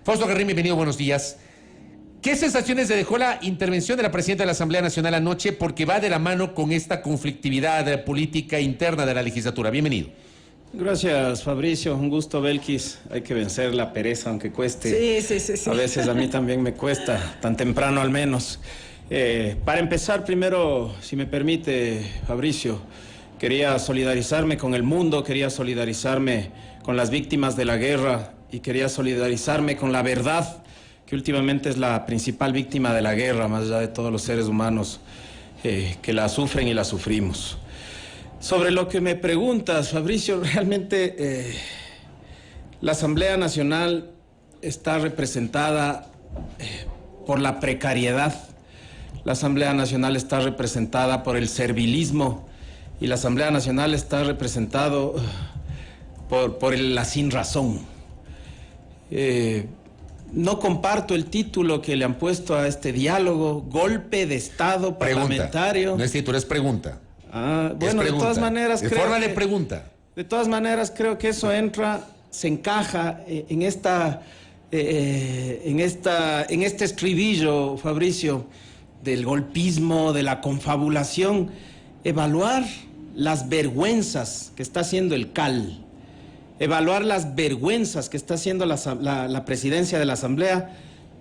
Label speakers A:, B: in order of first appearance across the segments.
A: Fausto Jarrín, bienvenido, buenos días. ¿Qué sensaciones le dejó la intervención de la presidenta de la Asamblea Nacional anoche? Porque va de la mano con esta conflictividad política interna de la legislatura. Bienvenido.
B: Gracias, Fabricio. Un gusto, Belkis. Hay que vencer la pereza, aunque cueste.
C: Sí.
B: A veces a mí también me cuesta, tan temprano al menos. Para empezar, primero, si me permite, Fabricio, quería solidarizarme con el mundo, quería solidarizarme con las víctimas de la guerra y quería solidarizarme con la verdad, que últimamente es la principal víctima de la guerra, más allá de todos los seres humanos que la sufren y la sufrimos. Sobre lo que me preguntas, Fabricio, realmente la Asamblea Nacional está representada por la precariedad, la Asamblea Nacional está representada por el servilismo y la Asamblea Nacional está representado por la sinrazón. No comparto el título que le han puesto a este diálogo, golpe de Estado parlamentario.
A: No es título, es pregunta.
B: Bueno, de todas maneras
A: creo forma de pregunta.
B: De todas maneras creo que eso se encaja en este estribillo, Fabricio, del golpismo, de la confabulación. Evaluar las vergüenzas que está haciendo el CAL, evaluar las vergüenzas que está haciendo la presidencia de la Asamblea,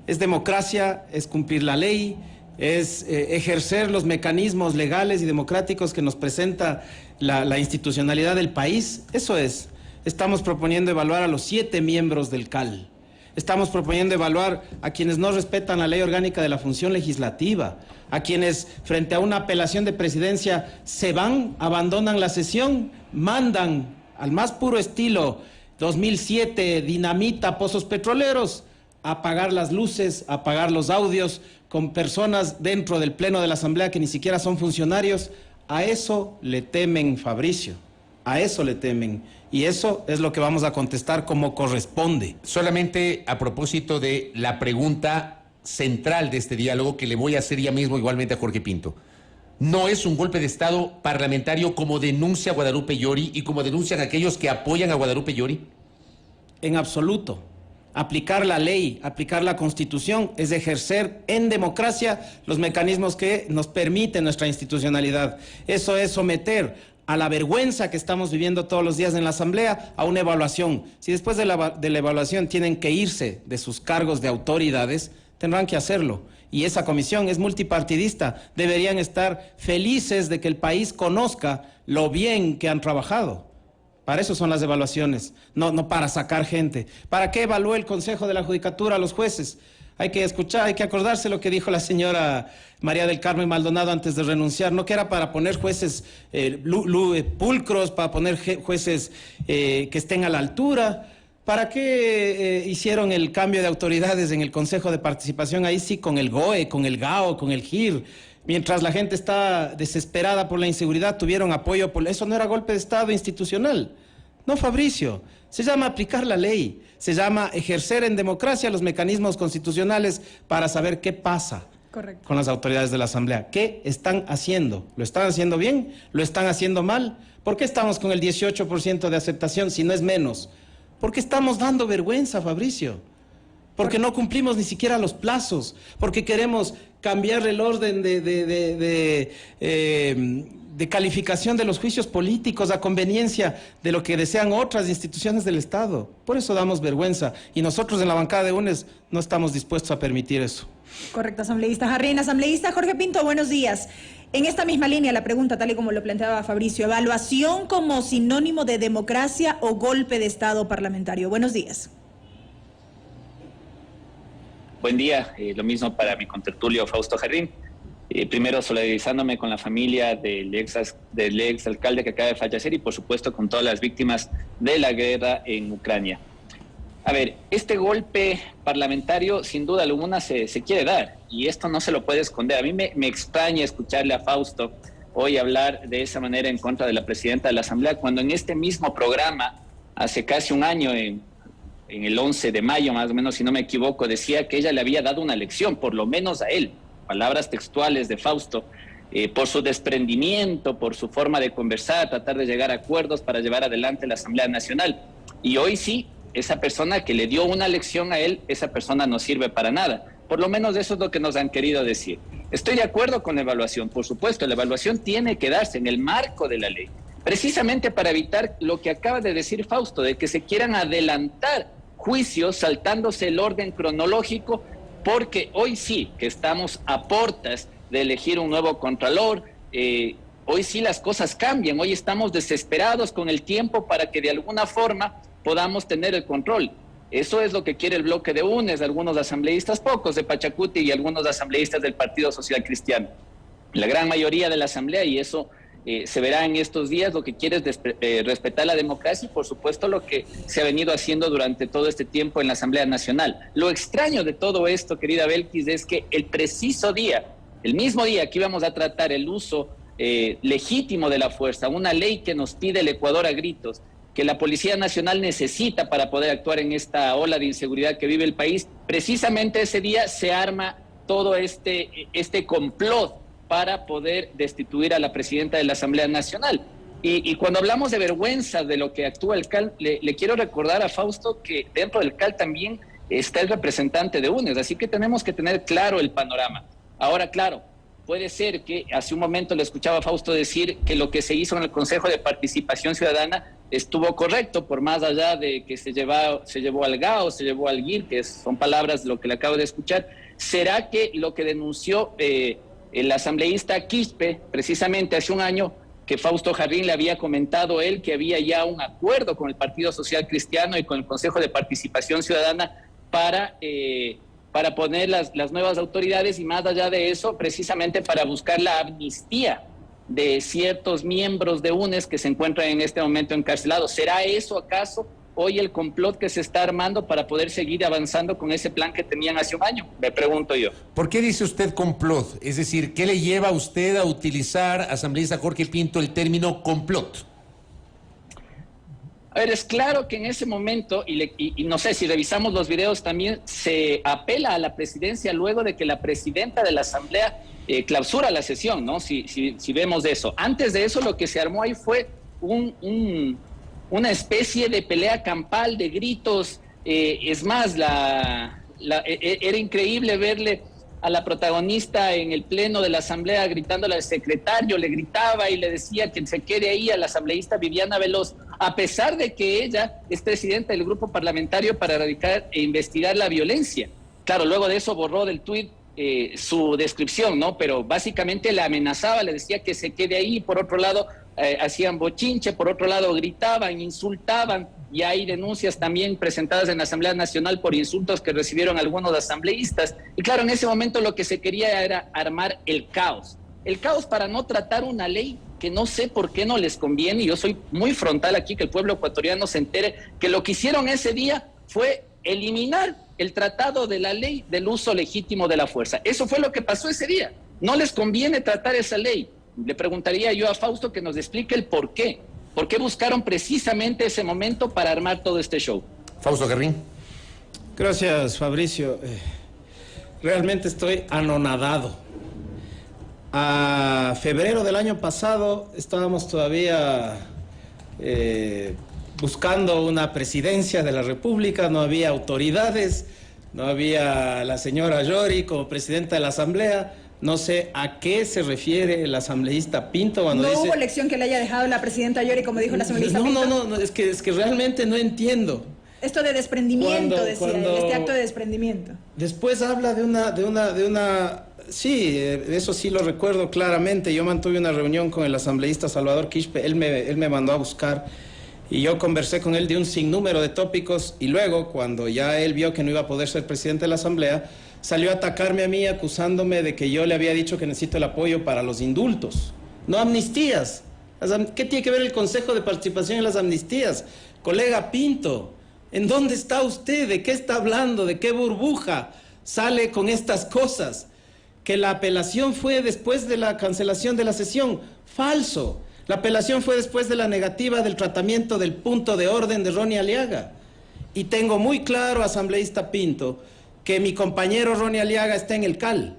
B: es democracia, es cumplir la ley, es ejercer los mecanismos legales y democráticos que nos presenta la institucionalidad del país. Eso es. Estamos proponiendo evaluar a los 7 miembros del CAL. Estamos proponiendo evaluar a quienes no respetan la ley orgánica de la función legislativa, a quienes frente a una apelación de presidencia se van, abandonan la sesión, mandan al más puro estilo 2007, dinamita, pozos petroleros, a apagar las luces, a apagar los audios con personas dentro del Pleno de la Asamblea que ni siquiera son funcionarios. A eso le temen, Fabricio, a eso le temen. Y eso es lo que vamos a contestar como corresponde.
A: Solamente a propósito de la pregunta central de este diálogo que le voy a hacer ya mismo igualmente a Jorge Pinto. ¿No es un golpe de Estado parlamentario como denuncia Guadalupe Llori y como denuncian aquellos que apoyan a Guadalupe Llori?
B: En absoluto. Aplicar la ley, aplicar la Constitución es ejercer en democracia los mecanismos que nos permiten nuestra institucionalidad. Eso es someter a la vergüenza que estamos viviendo todos los días en la Asamblea a una evaluación. Si después de la evaluación tienen que irse de sus cargos de autoridades, tendrán que hacerlo. Y esa comisión es multipartidista. Deberían estar felices de que el país conozca lo bien que han trabajado. Para eso son las evaluaciones, no para sacar gente. ¿Para qué evalúa el Consejo de la Judicatura a los jueces? Hay que escuchar, hay que acordarse lo que dijo la señora María del Carmen Maldonado antes de renunciar. No que era para poner jueces pulcros, para poner jueces que estén a la altura. ¿Para qué hicieron el cambio de autoridades en el Consejo de Participación? Ahí sí, con el GOE, con el GAO, con el GIR. Mientras la gente está desesperada por la inseguridad, tuvieron apoyo. Eso no era golpe de Estado institucional. No, Fabricio. Se llama aplicar la ley. Se llama ejercer en democracia los mecanismos constitucionales para saber qué pasa con las autoridades de la Asamblea. ¿Qué están haciendo? ¿Lo están haciendo bien? ¿Lo están haciendo mal? ¿Por qué estamos con el 18% de aceptación si no es menos? Porque estamos dando vergüenza, Fabricio. Porque no cumplimos ni siquiera los plazos. Porque queremos cambiar el orden de calificación de los juicios políticos a conveniencia de lo que desean otras instituciones del Estado. Por eso damos vergüenza. Y nosotros en la bancada de UNES no estamos dispuestos a permitir eso.
C: Correcto, asambleísta Jarrín. Asambleísta Jorge Pinto, buenos días. En esta misma línea, la pregunta, tal y como lo planteaba Fabricio, ¿evaluación como sinónimo de democracia o golpe de Estado parlamentario? Buenos días.
D: Buen día, lo mismo para mi contertulio Fausto Jarrín. Primero solidarizándome con la familia del ex alcalde que acaba de fallecer y por supuesto con todas las víctimas de la guerra en Ucrania. A ver, este golpe parlamentario sin duda alguna se quiere dar y esto no se lo puede esconder. A mí me extraña escucharle a Fausto hoy hablar de esa manera en contra de la presidenta de la Asamblea cuando en este mismo programa hace casi un año en el 11 de mayo más o menos, si no me equivoco, decía que ella le había dado una lección, por lo menos a él, palabras textuales de Fausto, por su desprendimiento, por su forma de conversar, tratar de llegar a acuerdos para llevar adelante la Asamblea Nacional. Y hoy sí, esa persona que le dio una lección a él, esa persona no sirve para nada. Por lo menos eso es lo que nos han querido decir. Estoy de acuerdo con la evaluación, por supuesto, la evaluación tiene que darse en el marco de la ley, precisamente para evitar lo que acaba de decir Fausto, de que se quieran adelantar juicios saltándose el orden cronológico, porque hoy sí que estamos a portas de elegir un nuevo contralor, hoy sí las cosas cambian, hoy estamos desesperados con el tiempo para que de alguna forma podamos tener el control. Eso es lo que quiere el bloque de UNES, algunos asambleístas, pocos de Pachacuti y algunos asambleístas del Partido Social Cristiano. La gran mayoría de la asamblea, y eso se verá en estos días, lo que quiere es respetar la democracia y por supuesto lo que se ha venido haciendo durante todo este tiempo en la Asamblea Nacional. Lo extraño de todo esto, querida Belkis, es que el preciso día, el mismo día que íbamos a tratar el uso legítimo de la fuerza, una ley que nos pide el Ecuador a gritos, que la Policía Nacional necesita para poder actuar en esta ola de inseguridad que vive el país, precisamente ese día se arma todo este complot para poder destituir a la presidenta de la Asamblea Nacional. Y cuando hablamos de vergüenza de lo que actúa el CAL, le quiero recordar a Fausto que dentro del CAL también está el representante de UNES, así que tenemos que tener claro el panorama. Ahora, claro, puede ser que hace un momento le escuchaba a Fausto decir que lo que se hizo en el Consejo de Participación Ciudadana estuvo correcto, por más allá de que se llevó al GAO, se llevó al GIR, que son palabras de lo que le acabo de escuchar. ¿Será que lo que denunció el asambleísta Quispe, precisamente hace un año, que Fausto Jarrín le había comentado él que había ya un acuerdo con el Partido Social Cristiano y con el Consejo de Participación Ciudadana para poner las nuevas autoridades y más allá de eso, precisamente para buscar la amnistía de ciertos miembros de UNES que se encuentran en este momento encarcelados? ¿Será eso acaso hoy el complot que se está armando para poder seguir avanzando con ese plan que tenían hace un año? Me pregunto yo.
A: ¿Por qué dice usted complot? Es decir, ¿qué le lleva a usted a utilizar, asambleísta Jorge Pinto, el término complot?
D: A ver, es claro que en ese momento, y no sé, si revisamos los videos también, se apela a la presidencia luego de que la presidenta de la Asamblea clausura la sesión, ¿no? Si vemos eso. Antes de eso, lo que se armó ahí fue una especie de pelea campal, de gritos. Es más, era increíble verle a la protagonista en el pleno de la Asamblea gritándole al secretario, le gritaba y le decía que se quede ahí, a la asambleísta Viviana Veloz, a pesar de que ella es presidenta del grupo parlamentario para erradicar e investigar la violencia. Claro, luego de eso borró del tuit su descripción, ¿no? Pero básicamente la amenazaba, le decía que se quede ahí, por otro lado hacían bochinche, por otro lado gritaban, insultaban, y hay denuncias también presentadas en la Asamblea Nacional por insultos que recibieron algunos asambleístas. Y claro, en ese momento lo que se quería era armar el caos para no tratar una ley que no sé por qué no les conviene, y yo soy muy frontal aquí, que el pueblo ecuatoriano se entere que lo que hicieron ese día fue eliminar el tratado de la ley del uso legítimo de la fuerza. Eso fue lo que pasó ese día. No les conviene tratar esa ley. Le preguntaría yo a Fausto que nos explique el por qué. ¿Por qué buscaron precisamente ese momento para armar todo este show?
A: Fausto Jarrín.
B: Gracias, Fabricio. Realmente estoy anonadado. A febrero del año pasado estábamos todavía buscando una presidencia de la República, no había autoridades, no había la señora Yori como presidenta de la Asamblea. No sé a qué se refiere el asambleísta Pinto cuando
C: no
B: dice...
C: hubo lección que le haya dejado la presidenta Yori, como dijo el asambleísta Pinto.
B: No, es que realmente no entiendo.
C: Esto de desprendimiento, decía él, este acto de desprendimiento.
B: Después habla de una... Sí, eso sí lo recuerdo claramente. Yo mantuve una reunión con el asambleísta Salvador Quispe, él me mandó a buscar y yo conversé con él de un sinnúmero de tópicos, y luego, cuando ya él vio que no iba a poder ser presidente de la Asamblea, salió a atacarme a mí acusándome de que yo le había dicho que necesito el apoyo para los indultos, no amnistías. ¿Qué tiene que ver el Consejo de Participación en las amnistías? Colega Pinto, ¿en dónde está usted? ¿De qué está hablando? ¿De qué burbuja sale con estas cosas? Que la apelación fue después de la cancelación de la sesión. Falso. La apelación fue después de la negativa del tratamiento del punto de orden de Ronnie Aliaga. Y tengo muy claro, asambleísta Pinto, que mi compañero Ronnie Aliaga está en el CAL,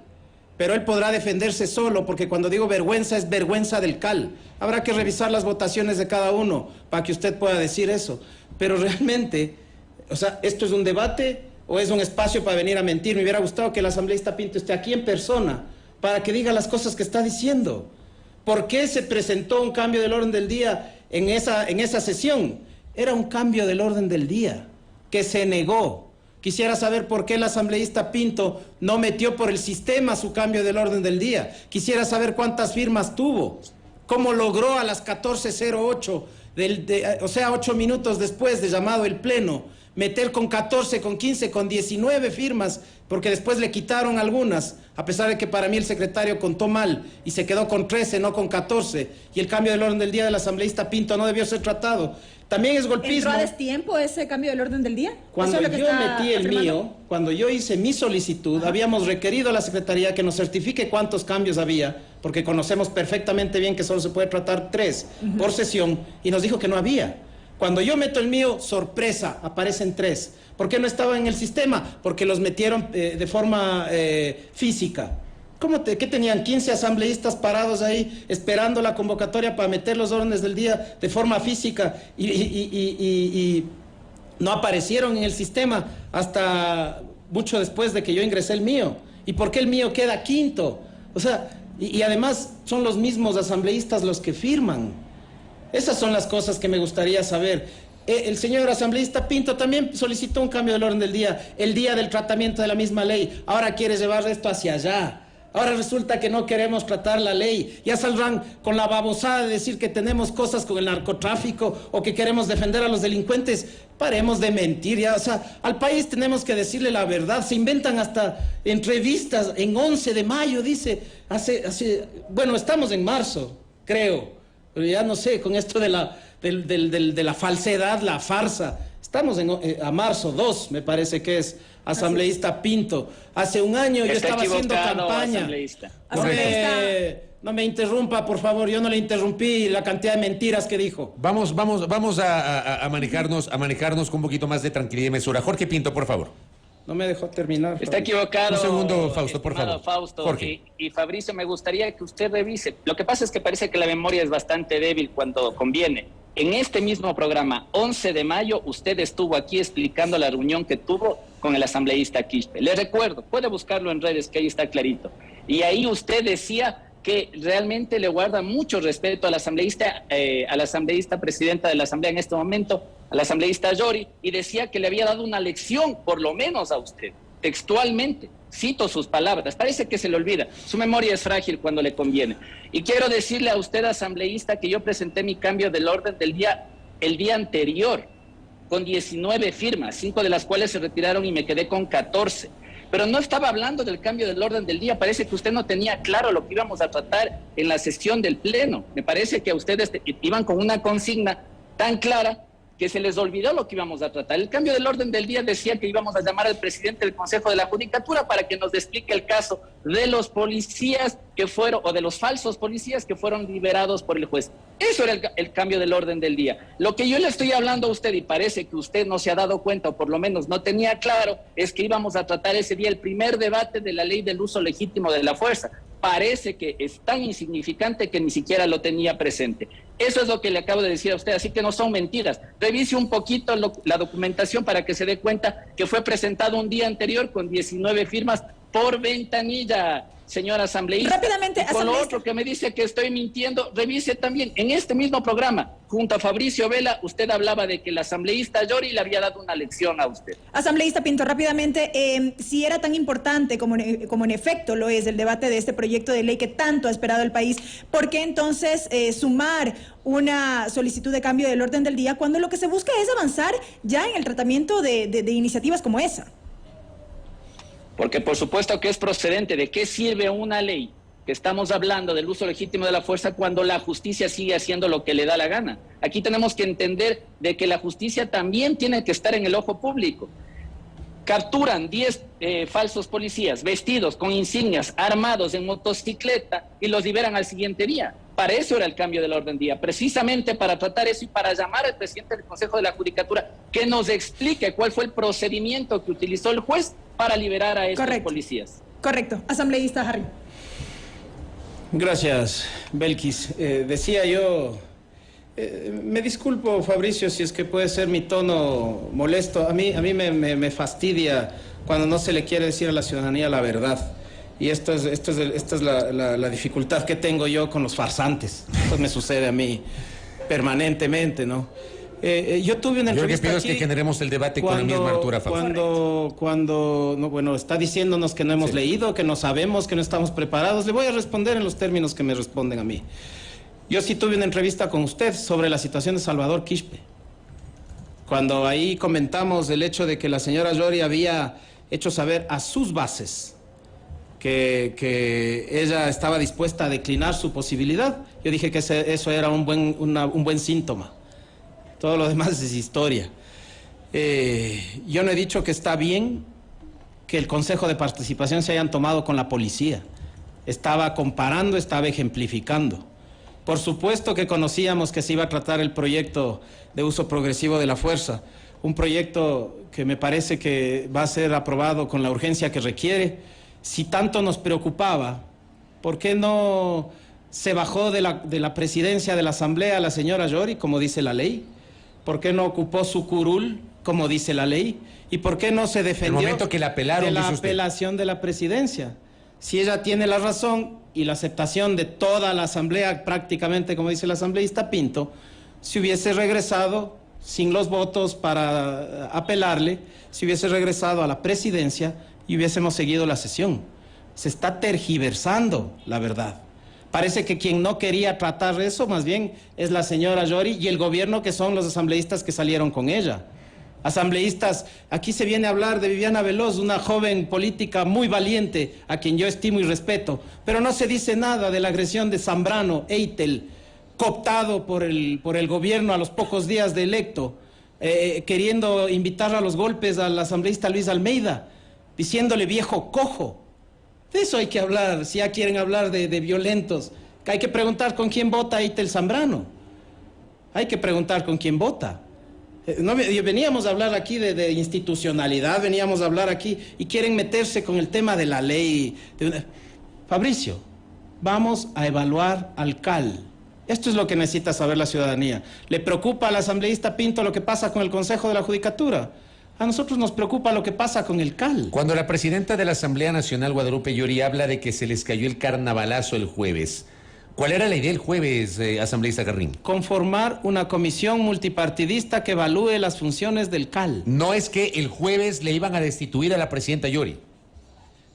B: pero él podrá defenderse solo, porque cuando digo vergüenza es vergüenza del CAL. Habrá que revisar las votaciones de cada uno para que usted pueda decir eso. Pero realmente O sea, ¿esto es un debate o es un espacio para venir a mentir? Me hubiera gustado que el asambleísta Pinto esté aquí en persona para que diga las cosas que está diciendo. ¿Por qué se presentó un cambio del orden del día en esa sesión? Era un cambio del orden del día que se negó. Quisiera saber por qué el asambleísta Pinto no metió por el sistema su cambio del orden del día. Quisiera saber cuántas firmas tuvo, cómo logró a las 14:08, o sea, 8 minutos después de llamado el pleno, meter con 14, con 15, con 19 firmas, porque después le quitaron algunas, a pesar de que para mí el secretario contó mal y se quedó con 13, no con 14, y el cambio del orden del día del asambleísta Pinto no debió ser tratado. También es golpismo.
C: ¿Entró a destiempo ese cambio del orden del día?
B: Cuando yo metí el mío, cuando yo hice mi solicitud, habíamos requerido a la Secretaría que nos certifique cuántos cambios había, porque conocemos perfectamente bien que solo se puede tratar 3 por sesión, y nos dijo que no había. Cuando yo meto el mío, sorpresa, aparecen 3. ¿Por qué no estaba en el sistema? Porque los metieron de forma física. ¿Qué tenían? 15 asambleístas parados ahí esperando la convocatoria para meter los órdenes del día de forma física y no aparecieron en el sistema hasta mucho después de que yo ingresé el mío. ¿Y por qué el mío queda quinto? O sea, y además son los mismos asambleístas los que firman. Esas son las cosas que me gustaría saber. El señor asambleísta Pinto también solicitó un cambio del orden del día, el día del tratamiento de la misma ley. Ahora quiere llevar esto hacia allá. Ahora resulta que no queremos tratar la ley. Ya saldrán con la babosada de decir que tenemos cosas con el narcotráfico o que queremos defender a los delincuentes. Paremos de mentir ya. O sea, al país tenemos que decirle la verdad. Se inventan hasta entrevistas en 11 de mayo, dice. Bueno, estamos en marzo, creo. Pero ya no sé, con esto de la falsedad, la farsa. Estamos a marzo 2, me parece que es. Asambleísta Pinto, hace un año yo estaba haciendo campaña. No me interrumpa, por favor, yo no le interrumpí la cantidad de mentiras que dijo.
A: Vamos a manejarnos con un poquito más de tranquilidad y mesura. Jorge Pinto, por favor.
B: No me dejó terminar.
D: Está equivocado.
A: Un segundo, Fausto, por favor.
D: Fausto,
A: Jorge.
D: Y Fabricio, me gustaría que usted revise. Lo que pasa es que parece que la memoria es bastante débil cuando conviene. En este mismo programa, 11 de mayo, usted estuvo aquí explicando la reunión que tuvo con el asambleísta Quispe. Le recuerdo, puede buscarlo en redes, que ahí está clarito. Y ahí usted decía que realmente le guarda mucho respeto al asambleísta presidenta de la asamblea en este momento, al asambleísta Yori, y decía que le había dado una lección, por lo menos a usted, textualmente. Cito sus palabras, parece que se le olvida. Su memoria es frágil cuando le conviene. Y quiero decirle a usted, asambleísta, que yo presenté mi cambio del orden del día el día anterior, con 19 firmas, 5 de las cuales se retiraron y me quedé con 14. Pero no estaba hablando del cambio del orden del día. Parece que usted no tenía claro lo que íbamos a tratar en la sesión del Pleno. Me parece que ustedes iban con una consigna tan clara que se les olvidó lo que íbamos a tratar. El cambio del orden del día decía que íbamos a llamar al presidente del Consejo de la Judicatura para que nos explique el caso de los policías que fueron, o de los falsos policías que fueron liberados por el juez. Eso era el cambio del orden del día. Lo que yo le estoy hablando a usted, y parece que usted no se ha dado cuenta, o por lo menos no tenía claro, es que íbamos a tratar ese día el primer debate de la ley del uso legítimo de la fuerza. Parece que es tan insignificante que ni siquiera lo tenía presente. Eso es lo que le acabo de decir a usted, así que no son mentiras. Revise un poquito la documentación para que se dé cuenta que fue presentado un día anterior con 19 firmas por ventanilla, señor asambleísta.
C: Rápidamente,
D: con lo otro que me dice que estoy mintiendo, revise también. En este mismo programa, junto a Fabricio Vela, usted hablaba de que el asambleísta Yori le había dado una lección a usted.
C: Asambleísta Pinto, rápidamente, si era tan importante como en efecto lo es el debate de este proyecto de ley que tanto ha esperado el país, ¿por qué entonces sumar una solicitud de cambio del orden del día cuando lo que se busca es avanzar ya en el tratamiento de iniciativas como esa?
D: Porque por supuesto que es procedente. ¿De qué sirve una ley que estamos hablando del uso legítimo de la fuerza cuando la justicia sigue haciendo lo que le da la gana? Aquí tenemos que entender de que la justicia también tiene que estar en el ojo público. Capturan 10 falsos policías vestidos con insignias, armados en motocicleta y los liberan al siguiente día. Para eso era el cambio del orden del día, precisamente para tratar eso y para llamar al presidente del Consejo de la Judicatura que nos explique cuál fue el procedimiento que utilizó el juez para liberar a estos policías.
C: Correcto. Asambleísta Harry.
B: Gracias, Belkis. Decía yo Me disculpo, Fabricio, si es que puede ser mi tono molesto. A mí me fastidia cuando no se le quiere decir a la ciudadanía la verdad. Y esta es la dificultad que tengo yo con los farsantes. Esto me sucede a mí permanentemente, ¿no? Yo tuve una entrevista.
A: Yo lo que pido es que
B: aquí
A: generemos el debate con la misma altura, Fausto.
B: Cuando no, bueno, está diciéndonos que no hemos leído, que no sabemos, que no estamos preparados. Le voy a responder en los términos que me responden a mí. Yo sí tuve una entrevista con usted sobre la situación de Salvador Quispe. Cuando ahí comentamos el hecho de que la señora Llori había hecho saber a sus bases que ella estaba dispuesta a declinar su posibilidad, yo dije que eso era un buen síntoma. Todo lo demás es historia. Yo no he dicho que está bien que el Consejo de Participación se hayan tomado con la policía. Estaba comparando, estaba ejemplificando. Por supuesto que conocíamos que se iba a tratar el proyecto de uso progresivo de la fuerza, un proyecto que me parece que va a ser aprobado con la urgencia que requiere. Si tanto nos preocupaba, ¿por qué no se bajó de la presidencia de la Asamblea la señora Llori, como dice la ley? ¿Por qué no ocupó su curul, como dice la ley? ¿Y por qué no se defendió
A: el momento que la apelaron,
B: de la
A: dice usted.
B: apelación de la presidencia? Si ella tiene la razón y la aceptación de toda la Asamblea, prácticamente como dice el asambleísta Pinto, si hubiese regresado sin los votos para apelarle, si hubiese regresado a la presidencia y hubiésemos seguido la sesión. Se está tergiversando la verdad. Parece que quien no quería tratar eso, más bien, es la señora Llori y el gobierno, que son los asambleístas que salieron con ella. Asambleístas, aquí se viene a hablar de Viviana Veloz, una joven política muy valiente, a quien yo estimo y respeto, pero no se dice nada de la agresión de Zambrano, Eitel, cooptado por el gobierno a los pocos días de electo, queriendo invitar a los golpes al asambleísta Luis Almeida, diciéndole viejo cojo. De eso hay que hablar, si ya quieren hablar de violentos. Hay que preguntar con quién vota Eitel Zambrano. Hay que preguntar con quién vota. Veníamos a hablar aquí de institucionalidad, veníamos a hablar aquí y quieren meterse con el tema de la ley. Fabricio, vamos a evaluar al CAL. Esto es lo que necesita saber la ciudadanía. ¿Le preocupa al asambleísta Pinto lo que pasa con el Consejo de la Judicatura? A nosotros nos preocupa lo que pasa con el CAL.
A: Cuando la presidenta de la Asamblea Nacional, Guadalupe Llori, habla de que se les cayó el carnavalazo el jueves, ¿cuál era la idea el jueves, asambleísta Garrín?
B: Conformar una comisión multipartidista que evalúe las funciones del CAL.
A: No es que el jueves le iban a destituir a la presidenta Llori.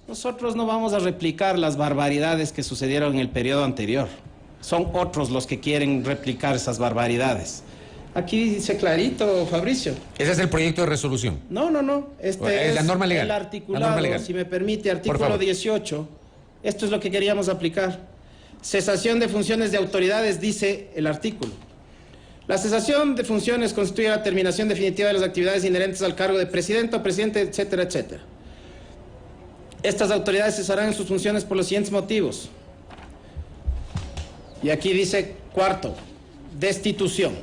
B: Nosotros no vamos a replicar las barbaridades que sucedieron en el periodo anterior. Son otros los que quieren replicar esas barbaridades. Aquí dice clarito, Fabricio.
A: Ese es el proyecto de resolución.
B: No. Este es
A: la norma legal.
B: El articulado,
A: la norma legal.
B: Si me permite, artículo 18. Esto es lo que queríamos aplicar. Cesación de funciones de autoridades, dice el artículo. La cesación de funciones constituye la terminación definitiva de las actividades inherentes al cargo de presidente o presidente, etcétera, etcétera. Estas autoridades cesarán en sus funciones por los siguientes motivos. Y aquí dice, cuarto, destitución.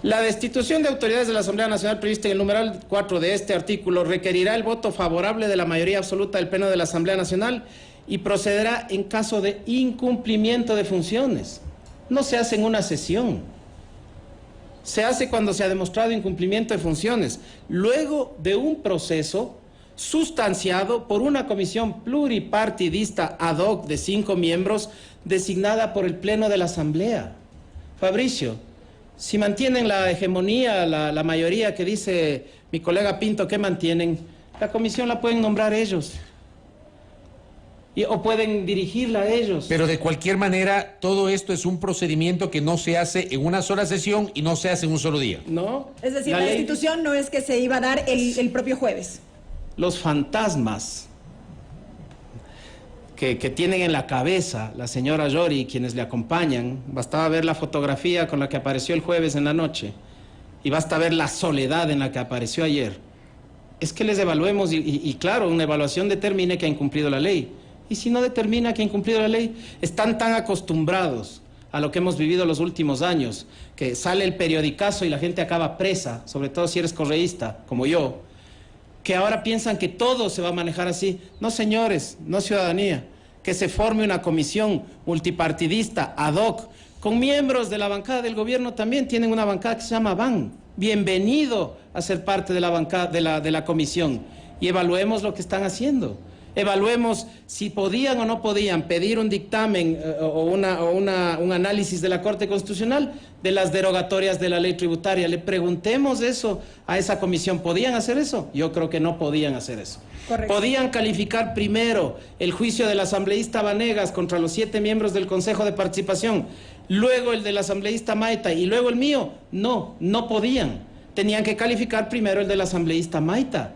B: La destitución de autoridades de la Asamblea Nacional prevista en el numeral 4 de este artículo requerirá el voto favorable de la mayoría absoluta del Pleno de la Asamblea Nacional y procederá en caso de incumplimiento de funciones. No se hace en una sesión. Se hace cuando se ha demostrado incumplimiento de funciones, luego de un proceso sustanciado por una comisión pluripartidista ad hoc de 5 miembros designada por el Pleno de la Asamblea. Fabricio, si mantienen la hegemonía, la mayoría que dice mi colega Pinto que mantienen, la comisión la pueden nombrar ellos. O pueden dirigirla a ellos.
A: Pero de cualquier manera, todo esto es un procedimiento que no se hace en una sola sesión y no se hace en un solo día.
B: ¿No?
C: Es decir, la destitución no es que se iba a dar el propio jueves.
B: Los fantasmas que tienen en la cabeza la señora Llori y quienes le acompañan, bastaba ver la fotografía con la que apareció el jueves en la noche y basta ver la soledad en la que apareció ayer. Es que les evaluemos y claro, una evaluación determine que ha incumplido la ley. Y si no determina que ha incumplido la ley, están tan acostumbrados a lo que hemos vivido los últimos años, que sale el periodicazo y la gente acaba presa, sobre todo si eres correísta, como yo, que ahora piensan que todo se va a manejar así. No, señores, no, ciudadanía. Que se forme una comisión multipartidista ad hoc con miembros de la bancada del gobierno también. Tienen una bancada que se llama BAN. Bienvenido a ser parte de la bancada de la comisión y evaluemos lo que están haciendo. Evaluemos si podían o no podían pedir un dictamen un análisis de la Corte Constitucional de las derogatorias de la ley tributaria. Le preguntemos eso a esa comisión. ¿Podían hacer eso? Yo creo que no podían hacer eso.
C: Correcto.
B: ¿Podían calificar primero el juicio del asambleísta Vanegas contra los 7 miembros del Consejo de Participación, luego el del asambleísta Maita y luego el mío? No, no podían. Tenían que calificar primero el del asambleísta Maita.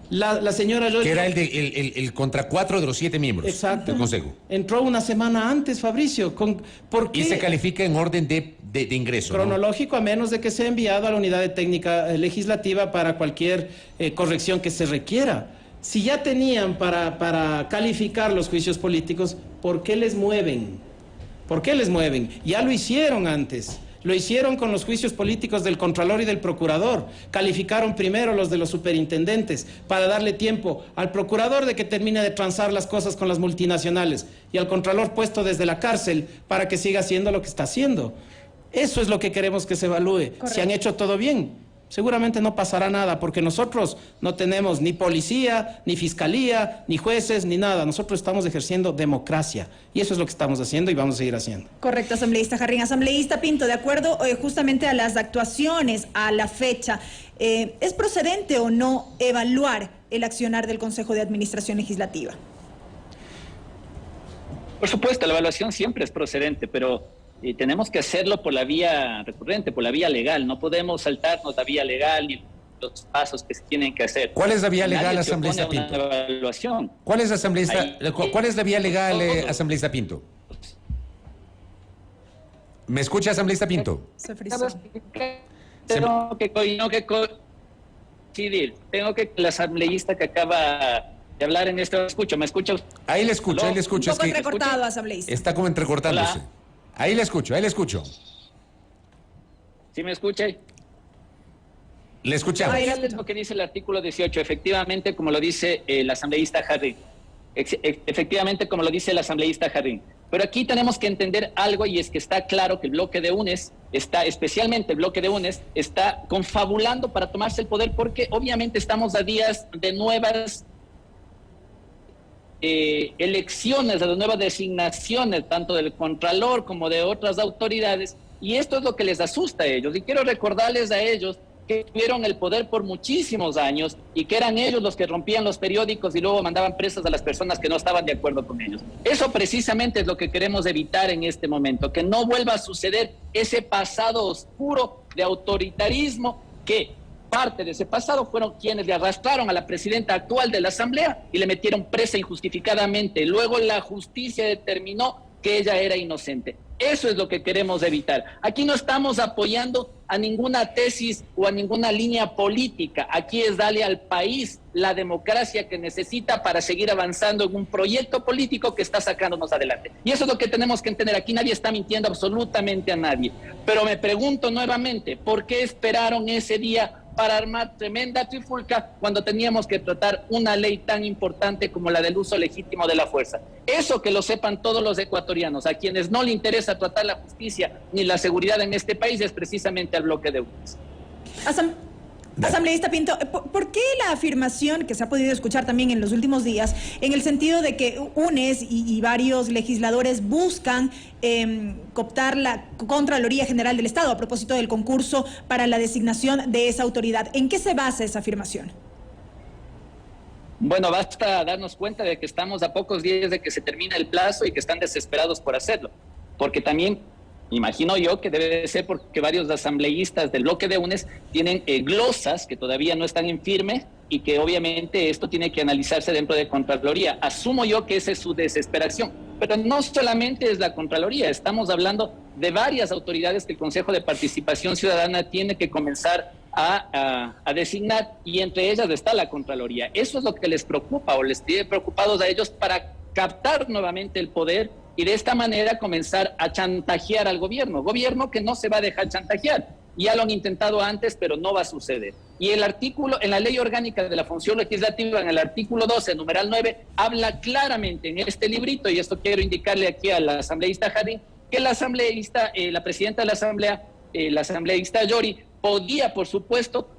B: La señora Joy,
A: Que era el contra 4 de los 7 miembros
B: exacto,
A: del Consejo.
B: entró una semana antes, Fabricio. ¿Por qué?
A: Y se califica en orden de ingreso, ¿no?
B: Cronológico, a menos de que sea enviado a la unidad de técnica legislativa para cualquier corrección que se requiera. Si ya tenían para calificar los juicios políticos, ¿por qué les mueven? ¿Por qué les mueven? Ya lo hicieron antes. Lo hicieron con los juicios políticos del Contralor y del Procurador. Calificaron primero los de los superintendentes para darle tiempo al Procurador de que termine de transar las cosas con las multinacionales y al Contralor puesto desde la cárcel para que siga haciendo lo que está haciendo. Eso es lo que queremos que se evalúe.
C: Correcto.
B: Si han hecho todo bien, seguramente no pasará nada, porque nosotros no tenemos ni policía, ni fiscalía, ni jueces, ni nada. Nosotros estamos ejerciendo democracia y eso es lo que estamos haciendo y vamos a seguir haciendo.
C: Correcto, asambleísta Jarrín. Asambleísta Pinto, de acuerdo justamente a las actuaciones a la fecha, ¿es procedente o no evaluar el accionar del Consejo de Administración Legislativa?
D: Por supuesto, la evaluación siempre es procedente, pero tenemos que hacerlo por la vía recurrente, por la vía legal. No podemos saltarnos la vía legal ni los pasos que se tienen que hacer.
A: ¿Cuál es la vía legal,
D: Nadie se
A: asambleísta
D: opone a una
A: Pinto?
D: evaluación.
A: ¿Cuál es la vía legal, asambleísta Pinto? ¿Me escucha, asambleísta Pinto?
C: Se frizó.
D: Tengo que coincidir. Tengo que el asambleísta que acaba de hablar en esto, ¿me escucha?
A: Ahí le escucho, ahí le
C: Un
A: escucho.
C: poco
A: Es que
C: entrecortado, asambleísta.
A: está como entrecortándose.
D: Hola.
A: Ahí le escucho, ahí le escucho.
D: ¿Sí me escucha?
A: Le escuchamos.
C: Ahí
D: Es lo que dice el artículo 18, efectivamente, como lo dice el asambleísta Jarrín. Efectivamente, como lo dice el asambleísta Jarrín. Pero aquí tenemos que entender algo, y es que está claro que el bloque de UNES especialmente el bloque de UNES, está confabulando para tomarse el poder, porque obviamente estamos a días de nuevas elecciones, de las nuevas designaciones, tanto del Contralor como de otras autoridades, y esto es lo que les asusta a ellos. Y quiero recordarles a ellos que tuvieron el poder por muchísimos años y que eran ellos los que rompían los periódicos y luego mandaban presas a las personas que no estaban de acuerdo con ellos. Eso precisamente es lo que queremos evitar en este momento, que no vuelva a suceder ese pasado oscuro de autoritarismo, que parte de ese pasado fueron quienes le arrastraron a la presidenta actual de la Asamblea y le metieron presa injustificadamente. Luego la justicia determinó que ella era inocente. Eso es lo que queremos evitar. Aquí no estamos apoyando a ninguna tesis o a ninguna línea política. Aquí es darle al país la democracia que necesita para seguir avanzando en un proyecto político que está sacándonos adelante. Y eso es lo que tenemos que entender. Aquí nadie está mintiendo absolutamente a nadie. Pero me pregunto nuevamente, ¿por qué esperaron ese día para armar tremenda trifulca cuando teníamos que tratar una ley tan importante como la del uso legítimo de la fuerza? Eso que lo sepan todos los ecuatorianos. A quienes no le interesa tratar la justicia ni la seguridad en este país es precisamente al bloque de UNES.
C: Asambleísta Pinto, ¿por qué la afirmación que se ha podido escuchar también en los últimos días, en el sentido de que UNES y varios legisladores buscan cooptar la Contraloría General del Estado a propósito del concurso para la designación de esa autoridad? ¿En qué se basa esa afirmación?
D: Bueno, basta darnos cuenta de que estamos a pocos días de que se termine el plazo y que están desesperados por hacerlo, porque también imagino yo que debe ser porque varios asambleístas del bloque de UNES tienen glosas que todavía no están en firme y que obviamente esto tiene que analizarse dentro de Contraloría. Asumo yo que esa es su desesperación, pero no solamente es la Contraloría, estamos hablando de varias autoridades que el Consejo de Participación Ciudadana tiene que comenzar a designar, y entre ellas está la Contraloría. Eso es lo que les preocupa o les tiene preocupados a ellos para captar nuevamente el poder y de esta manera comenzar a chantajear al gobierno que no se va a dejar chantajear. Ya lo han intentado antes, pero no va a suceder. Y el artículo, en la Ley Orgánica de la Función Legislativa, en el artículo 12, numeral 9, habla claramente en este librito, y esto quiero indicarle aquí al asambleísta Jarrín, que la asambleísta, la presidenta de la asambleísta Yori, podía, por supuesto,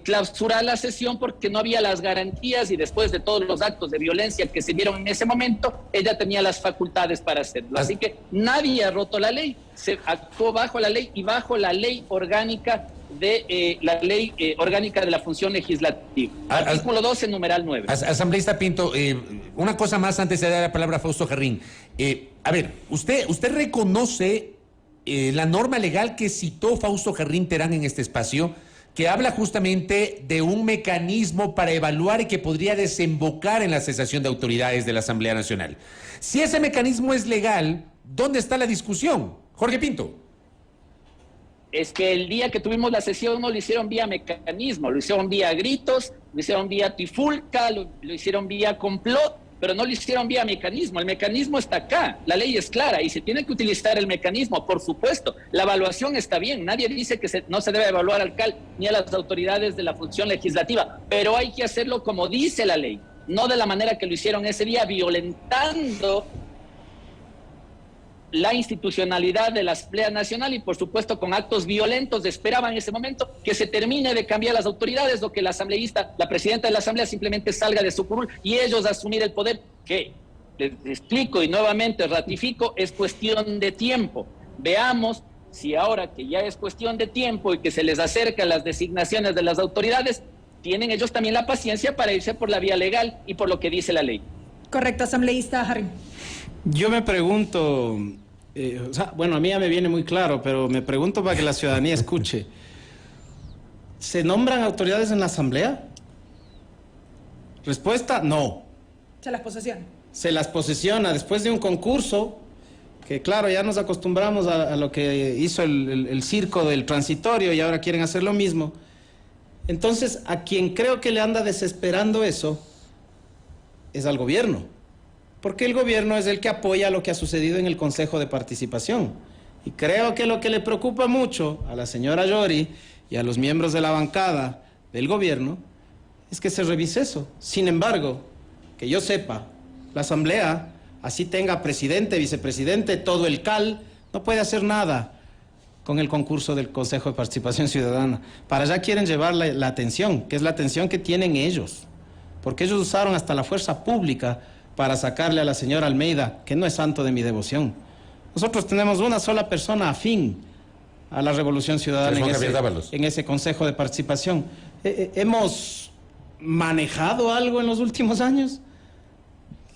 D: clausurar la sesión porque no había las garantías y después de todos los actos de violencia que se dieron en ese momento, ella tenía las facultades para hacerlo. Así que nadie ha roto la ley, se actuó bajo la ley y bajo la ley orgánica de la función legislativa. Artículo 12, numeral 9.
A: Asambleísta Pinto, una cosa más antes de dar la palabra a Fausto Jarrín. A ver, usted reconoce la norma legal que citó Fausto Jarrín Terán en este espacio, que habla justamente de un mecanismo para evaluar y que podría desembocar en la cesación de autoridades de la Asamblea Nacional. Si ese mecanismo es legal, ¿dónde está la discusión? Jorge Pinto.
D: Es que el día que tuvimos la sesión no lo hicieron vía mecanismo, lo hicieron vía gritos, lo hicieron vía trifulca, lo hicieron vía complot, pero no lo hicieron vía mecanismo. El mecanismo está acá, la ley es clara y se tiene que utilizar el mecanismo, por supuesto. La evaluación está bien, nadie dice que no se debe evaluar al CAL ni a las autoridades de la función legislativa, pero hay que hacerlo como dice la ley, no de la manera que lo hicieron ese día, violentando la institucionalidad de la Asamblea Nacional y, por supuesto, con actos violentos. Esperaban en ese momento que se termine de cambiar las autoridades o que la asambleísta, la presidenta de la Asamblea, simplemente salga de su curul y ellos asumir el poder, que, les explico y nuevamente ratifico, es cuestión de tiempo. Veamos si ahora que ya es cuestión de tiempo y que se les acerca las designaciones de las autoridades, tienen ellos también la paciencia para irse por la vía legal y por lo que dice la ley.
C: Correcto, asambleísta Jarrín.
B: Yo me pregunto, bueno, a mí ya me viene muy claro, pero me pregunto para que la ciudadanía escuche. ¿Se nombran autoridades en la Asamblea? Respuesta, no.
C: Se las posesiona.
B: Se las posesiona después de un concurso, que claro, ya nos acostumbramos a lo que hizo el circo del transitorio y ahora quieren hacer lo mismo. Entonces, a quien creo que le anda desesperando eso es al gobierno. Porque el gobierno es el que apoya lo que ha sucedido en el Consejo de Participación. Y creo que lo que le preocupa mucho a la señora Yori y a los miembros de la bancada del gobierno es que se revise eso. Sin embargo, que yo sepa, la Asamblea, así tenga presidente, vicepresidente, todo el CAL, no puede hacer nada con el concurso del Consejo de Participación Ciudadana. Para allá quieren llevar la atención, que es la atención que tienen ellos. Porque ellos usaron hasta la fuerza pública para sacarle a la señora Almeida, que no es santo de mi devoción. Nosotros tenemos una sola persona afín a la Revolución Ciudadana en ese Consejo de Participación. ¿Hemos manejado algo en los últimos años?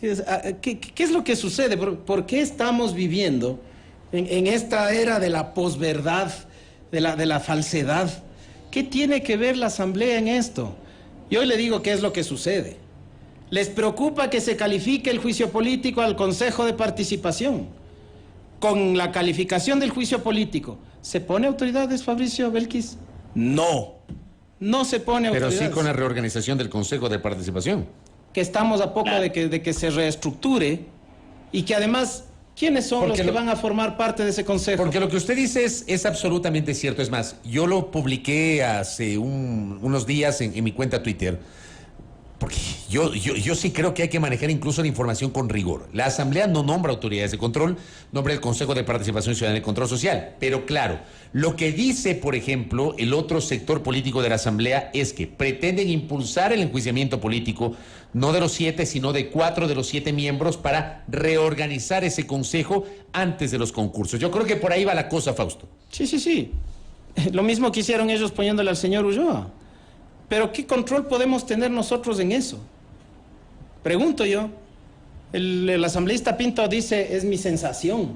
B: ¿Qué es lo que sucede? ¿Por qué estamos viviendo en esta era de la posverdad, de la falsedad? ¿Qué tiene que ver la Asamblea en esto? Y hoy le digo qué es lo que sucede. Les preocupa que se califique el juicio político al Consejo de Participación. Con la calificación del juicio político, ¿se pone autoridades, Fabricio Belkis? No, no se pone autoridades.
A: Pero sí con la reorganización del Consejo de Participación.
B: Que estamos a poco de que se reestructure y que además, ¿quiénes son los que van a formar parte de ese consejo? Porque
A: lo que usted dice es absolutamente cierto. Es más, yo lo publiqué hace unos días en mi cuenta Twitter. Porque yo sí creo que hay que manejar incluso la información con rigor. La Asamblea no nombra autoridades de control, nombra el Consejo de Participación Ciudadana y Control Social. Pero claro, lo que dice, por ejemplo, el otro sector político de la Asamblea es que pretenden impulsar el enjuiciamiento político, no de los 7, sino de 4 de los 7 miembros para reorganizar ese consejo antes de los concursos. Yo creo que por ahí va la cosa, Fausto.
B: Sí. Lo mismo que hicieron ellos poniéndole al señor Ulloa. Pero ¿qué control podemos tener nosotros en eso? Pregunto yo. El asambleísta Pinto dice, es mi sensación,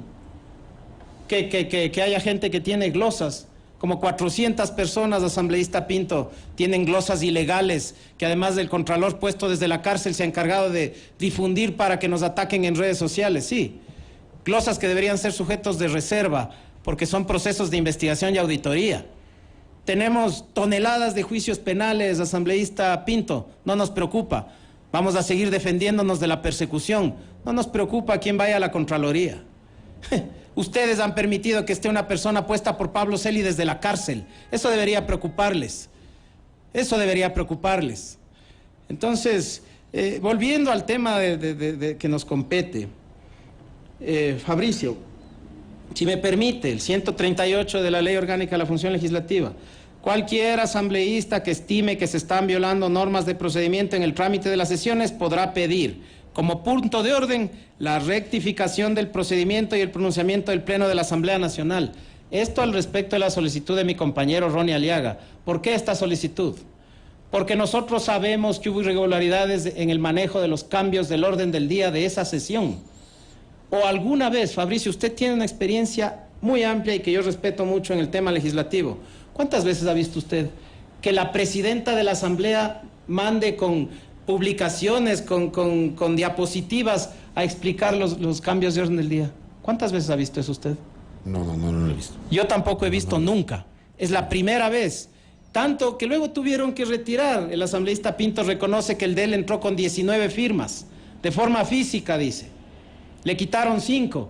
B: que haya gente que tiene glosas. Como 400 personas, asambleísta Pinto, tienen glosas ilegales, que además del contralor puesto desde la cárcel se ha encargado de difundir para que nos ataquen en redes sociales, sí. Glosas que deberían ser sujetos de reserva, porque son procesos de investigación y auditoría. Tenemos toneladas de juicios penales, asambleísta Pinto, no nos preocupa. Vamos a seguir defendiéndonos de la persecución. No nos preocupa quién vaya a la Contraloría. Ustedes han permitido que esté una persona puesta por Pablo Celi desde la cárcel. Eso debería preocuparles. Eso debería preocuparles. Entonces, volviendo al tema que nos compete, Fabricio, Si me permite, el 138 de la Ley Orgánica de la Función Legislativa, cualquier asambleísta que estime que se están violando normas de procedimiento en el trámite de las sesiones podrá pedir, como punto de orden, la rectificación del procedimiento y el pronunciamiento del Pleno de la Asamblea Nacional. Esto al respecto de la solicitud de mi compañero Ronnie Aliaga. ¿Por qué esta solicitud? Porque nosotros sabemos que hubo irregularidades en el manejo de los cambios del orden del día de esa sesión. O alguna vez, Fabricio, usted tiene una experiencia muy amplia y que yo respeto mucho en el tema legislativo. ¿Cuántas veces ha visto usted que la presidenta de la Asamblea mande con publicaciones, con diapositivas a explicar los cambios de orden del día? ¿Cuántas veces ha visto eso usted?
A: No lo he visto.
B: Yo tampoco he visto nunca. Es la primera vez. Tanto que luego tuvieron que retirar. El asambleísta Pinto reconoce que el de él entró con 19 firmas. De forma física, dice. Le quitaron 5.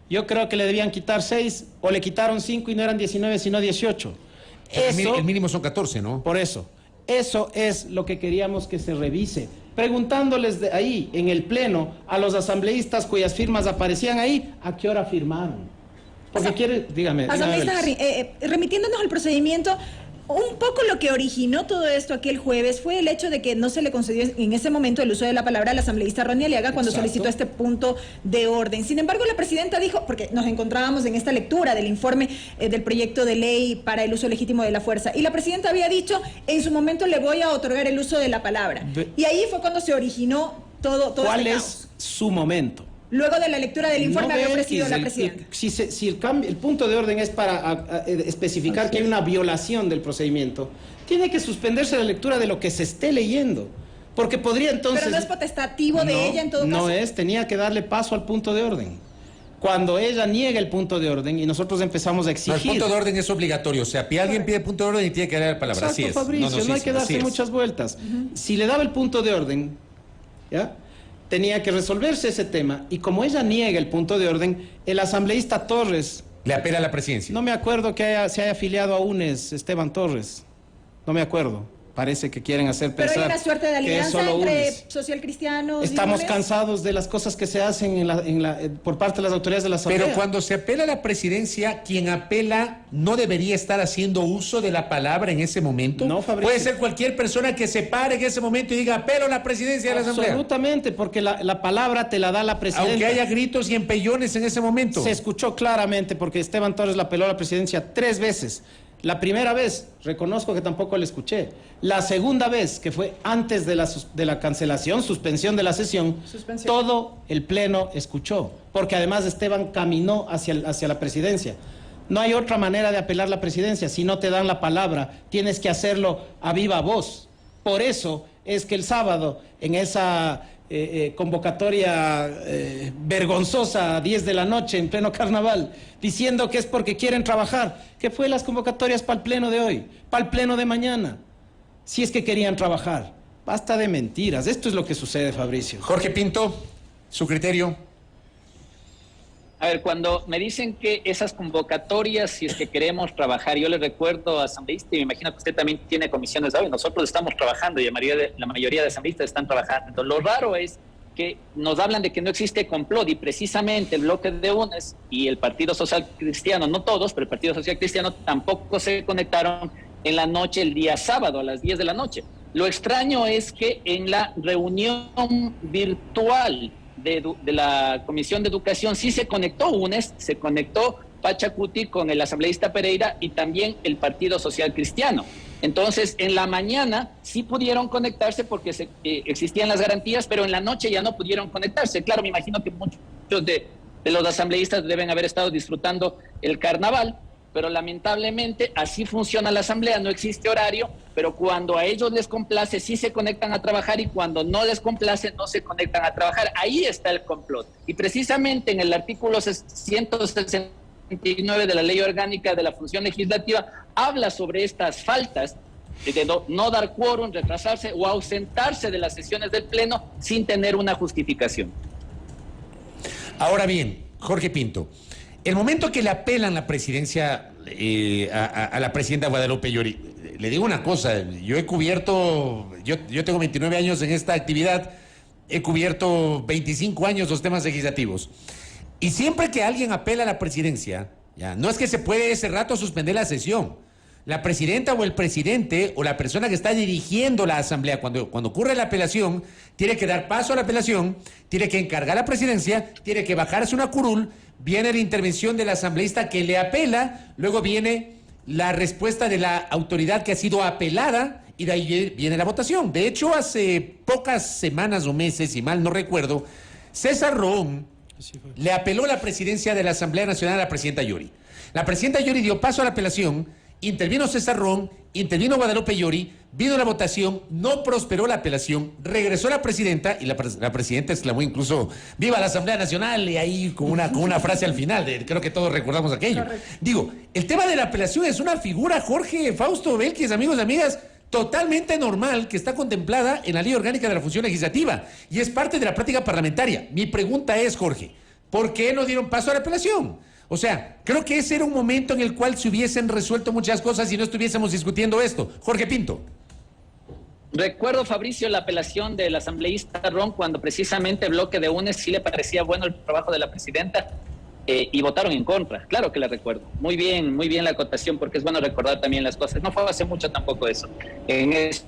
B: Yo creo que le debían quitar 6 o le quitaron 5 y no eran 19 sino 18. Eso,
A: el mínimo son 14, ¿no?
B: por eso es lo que queríamos que se revise. Preguntándoles de ahí, en el Pleno, a los asambleístas cuyas firmas aparecían ahí, ¿a qué hora firmaron? Porque dígame.
C: Asambleísta Jarrín, remitiéndonos al procedimiento, un poco lo que originó todo esto aquel jueves fue el hecho de que no se le concedió en ese momento el uso de la palabra al asambleísta Ronnie Aliaga cuando solicitó este punto de orden. Sin embargo, la presidenta dijo, porque nos encontrábamos en esta lectura del informe del proyecto de ley para el uso legítimo de la fuerza, y la presidenta había dicho, en su momento le voy a otorgar el uso de la palabra. Y ahí fue cuando se originó todo
B: ¿Cuál
C: este
B: es
C: caos.
B: su momento?
C: Luego de la lectura del informe había ofrecido la presidenta.
B: Si el punto de orden es para especificar que hay una violación del procedimiento, tiene que suspenderse la lectura de lo que se esté leyendo. Porque podría entonces...
C: Pero no es potestativo de ella en todo caso.
B: No es, tenía que darle paso al punto de orden. Cuando ella niega el punto de orden y nosotros empezamos a exigir...
A: No, el punto de orden es obligatorio. O sea, alguien pide punto de orden y tiene que dar la palabra.
B: Exacto,
A: así es.
B: Fabricio, no hay que darse muchas vueltas. Si le daba el punto de orden, ¿ya?, tenía que resolverse ese tema, y como ella niega el punto de orden, el asambleísta Torres...
A: Le apela a la presidencia.
B: No me acuerdo que se haya afiliado a UNES, Esteban Torres. No me acuerdo. Parece que quieren hacer
C: Pero
B: pensar
C: hay una suerte de
B: que es
C: alianza
B: solo
C: entre
B: UNES.
C: socialcristianos y
B: Estamos
C: UNES.
B: cansados de las cosas que se hacen por parte de las autoridades de la Asamblea.
A: Pero cuando se apela a la presidencia, quien apela no debería estar haciendo uso de la palabra en ese momento.
B: No, Fabricio.
A: Puede ser cualquier persona que se pare en ese momento y diga apelo a la presidencia de la Asamblea.
B: Absolutamente, porque la palabra te la da la presidenta.
A: Aunque haya gritos y empellones en ese momento.
B: Se escuchó claramente porque Esteban Torres la apeló a la presidencia 3 veces. La primera vez, reconozco que tampoco la escuché. La segunda vez, que fue antes de la cancelación, suspensión de la sesión, todo el Pleno escuchó. Porque además Esteban caminó hacia la presidencia. No hay otra manera de apelar a la presidencia. Si no te dan la palabra, tienes que hacerlo a viva voz. Por eso es que el sábado, en esa convocatoria vergonzosa a 10 de la noche en pleno carnaval, diciendo que es porque quieren trabajar, ¿qué fue las convocatorias para el pleno de hoy, para el pleno de mañana? Si es que querían trabajar. Basta de mentiras. Esto es lo que sucede, Fabricio.
A: Jorge Pinto, su criterio.
D: A ver, cuando me dicen que esas convocatorias, si es que queremos trabajar, yo les recuerdo a asambleísta, y me imagino que usted también tiene comisiones de hoy, nosotros estamos trabajando y la mayoría de asambleístas están trabajando. Lo raro es que nos hablan de que no existe complot, y precisamente el bloque de UNES y el Partido Social Cristiano, no todos, pero el Partido Social Cristiano tampoco se conectaron en la noche, el día sábado, a las 10 de la noche. Lo extraño es que en la reunión virtual de la Comisión de Educación sí se conectó UNES, se conectó Pachacuti con el asambleísta Pereira y también el Partido Social Cristiano. Entonces, en la mañana sí pudieron conectarse porque existían las garantías, pero en la noche ya no pudieron conectarse. Claro, me imagino que muchos de los asambleístas deben haber estado disfrutando el carnaval, pero lamentablemente así funciona la asamblea, no existe horario, pero cuando a ellos les complace sí se conectan a trabajar, y cuando no les complace no se conectan a trabajar. Ahí está el complot. Y precisamente en el artículo 169 de la Ley Orgánica de la Función Legislativa habla sobre estas faltas de no dar quórum, retrasarse o ausentarse de las sesiones del Pleno sin tener una justificación.
A: Ahora bien, Jorge Pinto, el momento que le apelan la presidencia a la presidenta Guadalupe Llori, le digo una cosa, yo he cubierto, yo tengo 29 años en esta actividad, he cubierto 25 años los temas legislativos. Y siempre que alguien apela a la presidencia, ya, no es que se puede ese rato suspender la sesión. La presidenta o el presidente o la persona que está dirigiendo la asamblea cuando ocurre la apelación, tiene que dar paso a la apelación, tiene que encargar la presidencia, tiene que bajarse una curul, viene la intervención del asambleísta que le apela, luego viene la respuesta de la autoridad que ha sido apelada y de ahí viene la votación. De hecho, hace pocas semanas o meses, si mal no recuerdo, César Roón le apeló la presidencia de la Asamblea Nacional a la presidenta Yori. La presidenta Yori dio paso a la apelación, intervino César Roón, intervino Guadalupe Yori, vino la votación, no prosperó la apelación, regresó la presidenta y la presidenta exclamó incluso ¡viva la Asamblea Nacional! Y ahí con una frase al final, creo que todos recordamos aquello. Correcto. Digo, el tema de la apelación es una figura, Jorge, Fausto, Belkis, amigos y amigas, totalmente normal, que está contemplada en la Ley Orgánica de la Función Legislativa y es parte de la práctica parlamentaria. Mi pregunta es, Jorge, ¿por qué no dieron paso a la apelación? O sea, creo que ese era un momento en el cual se hubiesen resuelto muchas cosas y no estuviésemos discutiendo esto. Jorge Pinto.
D: Recuerdo, Fabricio, la apelación del asambleísta Ron cuando precisamente el bloque de UNES sí le parecía bueno el trabajo de la presidenta y votaron en contra. Claro que la recuerdo. Muy bien la acotación, porque es bueno recordar también las cosas. No fue hace mucho tampoco eso. En eso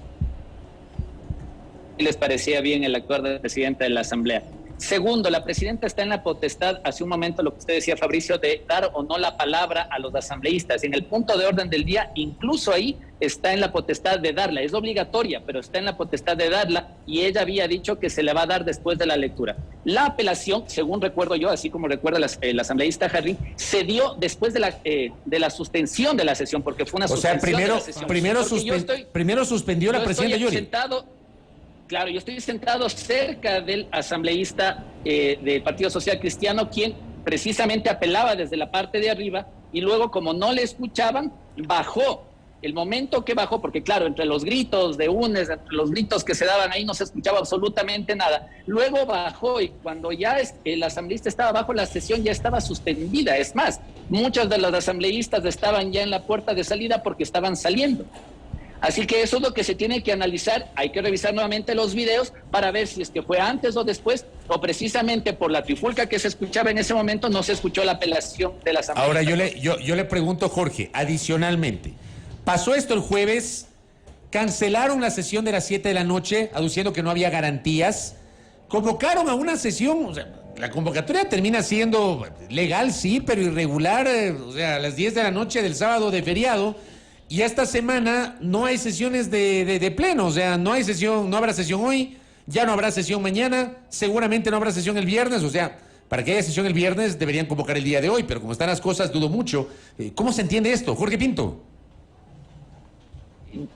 D: les parecía bien el actuar del presidente de la asamblea. Segundo, la presidenta está en la potestad, hace un momento lo que usted decía, Fabricio, de dar o no la palabra a los asambleístas. En el punto de orden del día, incluso ahí está en la potestad de darla. Es obligatoria, pero está en la potestad de darla y ella había dicho que se le va a dar después de la lectura. La apelación, según recuerdo yo, así como recuerda el asambleísta Jarrín, se dio después de la suspensión de la sesión, porque fue una suspensión de la sesión.
A: Primero suspendió la presidenta Yori.
D: Claro, yo estoy sentado cerca del asambleísta del Partido Social Cristiano, quien precisamente apelaba desde la parte de arriba y luego, como no le escuchaban, bajó. El momento que bajó, porque claro, entre los gritos de UNES, entre los gritos que se daban ahí, no se escuchaba absolutamente nada. Luego bajó y cuando ya el asambleísta estaba abajo, la sesión ya estaba suspendida. Es más, muchos de los asambleístas estaban ya en la puerta de salida porque estaban saliendo. Así que eso es lo que se tiene que analizar. Hay que revisar nuevamente los videos para ver si es que fue antes o después, o precisamente por la trifulca que se escuchaba en ese momento no se escuchó la apelación de la asamblea.
A: Ahora yo le pregunto, Jorge, adicionalmente, pasó esto el jueves, cancelaron la sesión de las 7 de la noche, aduciendo que no había garantías, convocaron a una sesión, o sea, la convocatoria termina siendo legal, sí, pero irregular, o sea, a las 10 de la noche del sábado de feriado. Y esta semana no hay sesiones de pleno, o sea, no hay sesión, no habrá sesión hoy, ya no habrá sesión mañana, seguramente no habrá sesión el viernes, o sea, para que haya sesión el viernes deberían convocar el día de hoy, pero como están las cosas, dudo mucho. ¿Cómo se entiende esto, Jorge Pinto?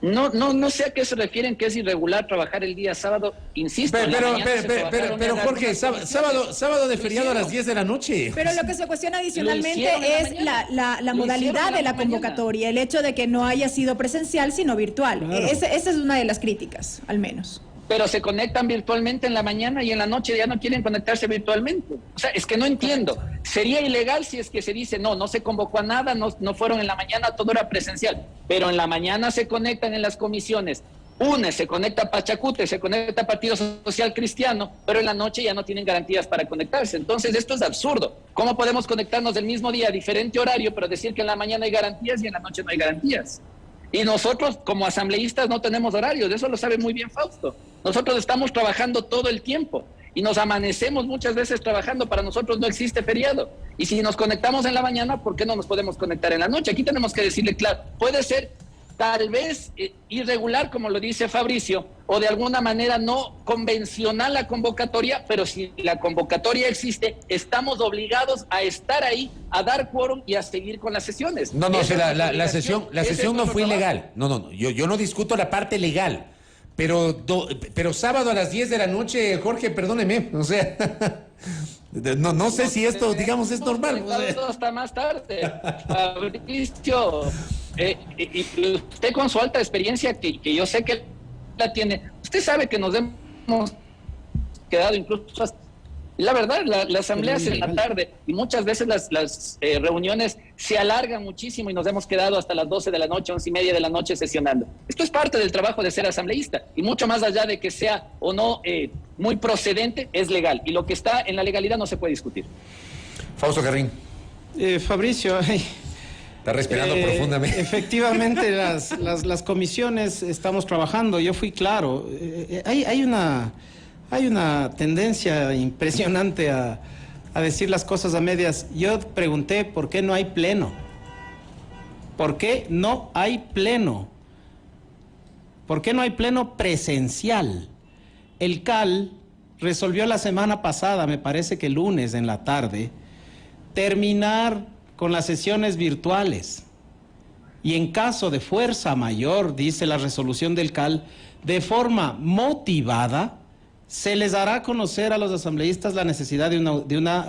D: No sé a qué se refieren que es irregular trabajar el día sábado, insisto.
A: Pero Jorge, sábado de feriado a las 10 de la noche.
C: Pero lo que se cuestiona adicionalmente es la modalidad de la convocatoria, el hecho de que no haya sido presencial sino virtual. Claro. Esa es una de las críticas, al menos.
D: Pero se conectan virtualmente en la mañana y en la noche ya no quieren conectarse virtualmente. O sea, es que no entiendo. Sería ilegal si es que se dice, no se convocó a nada, no fueron en la mañana, todo era presencial. Pero en la mañana se conectan en las comisiones. UNES se conecta a Pachacute, se conecta a Partido Social Cristiano, pero en la noche ya no tienen garantías para conectarse. Entonces esto es absurdo. ¿Cómo podemos conectarnos del mismo día, diferente horario, pero decir que en la mañana hay garantías y en la noche no hay garantías? Y nosotros como asambleístas no tenemos horarios, eso lo sabe muy bien Fausto. Nosotros estamos trabajando todo el tiempo y nos amanecemos muchas veces trabajando, para nosotros no existe feriado. Y si nos conectamos en la mañana, ¿por qué no nos podemos conectar en la noche? Aquí tenemos que decirle claro, puede ser tal vez irregular, como lo dice Fabricio, o de alguna manera no convencional la convocatoria, pero si la convocatoria existe, estamos obligados a estar ahí, a dar quórum y a seguir con las sesiones.
A: La sesión no fue ilegal. No, yo no discuto la parte legal, pero sábado a las 10 de la noche, Jorge, perdóneme, o sea... No sé si esto, digamos, es normal.
D: Hasta más tarde. Fabricio, y usted con su alta experiencia, que yo sé que la tiene, usted sabe que nos hemos quedado incluso hasta... La verdad, la asamblea es en la tarde y muchas veces las reuniones se alargan muchísimo y nos hemos quedado hasta las 12 de la noche, 11:30 de la noche sesionando. Esto es parte del trabajo de ser asambleísta y mucho más allá de que sea o no muy procedente, es legal. Y lo que está en la legalidad no se puede discutir.
A: Fausto Jarrín.
B: Fabricio,
A: Está respirando profundamente.
B: efectivamente las comisiones estamos trabajando. Yo fui claro. Hay una tendencia impresionante a decir las cosas a medias. Yo pregunté por qué no hay pleno. ¿Por qué no hay pleno? ¿Por qué no hay pleno presencial? El CAL resolvió la semana pasada, me parece que el lunes en la tarde, terminar con las sesiones virtuales. Y en caso de fuerza mayor, dice la resolución del CAL, de forma motivada, se les dará a conocer a los asambleístas la necesidad de una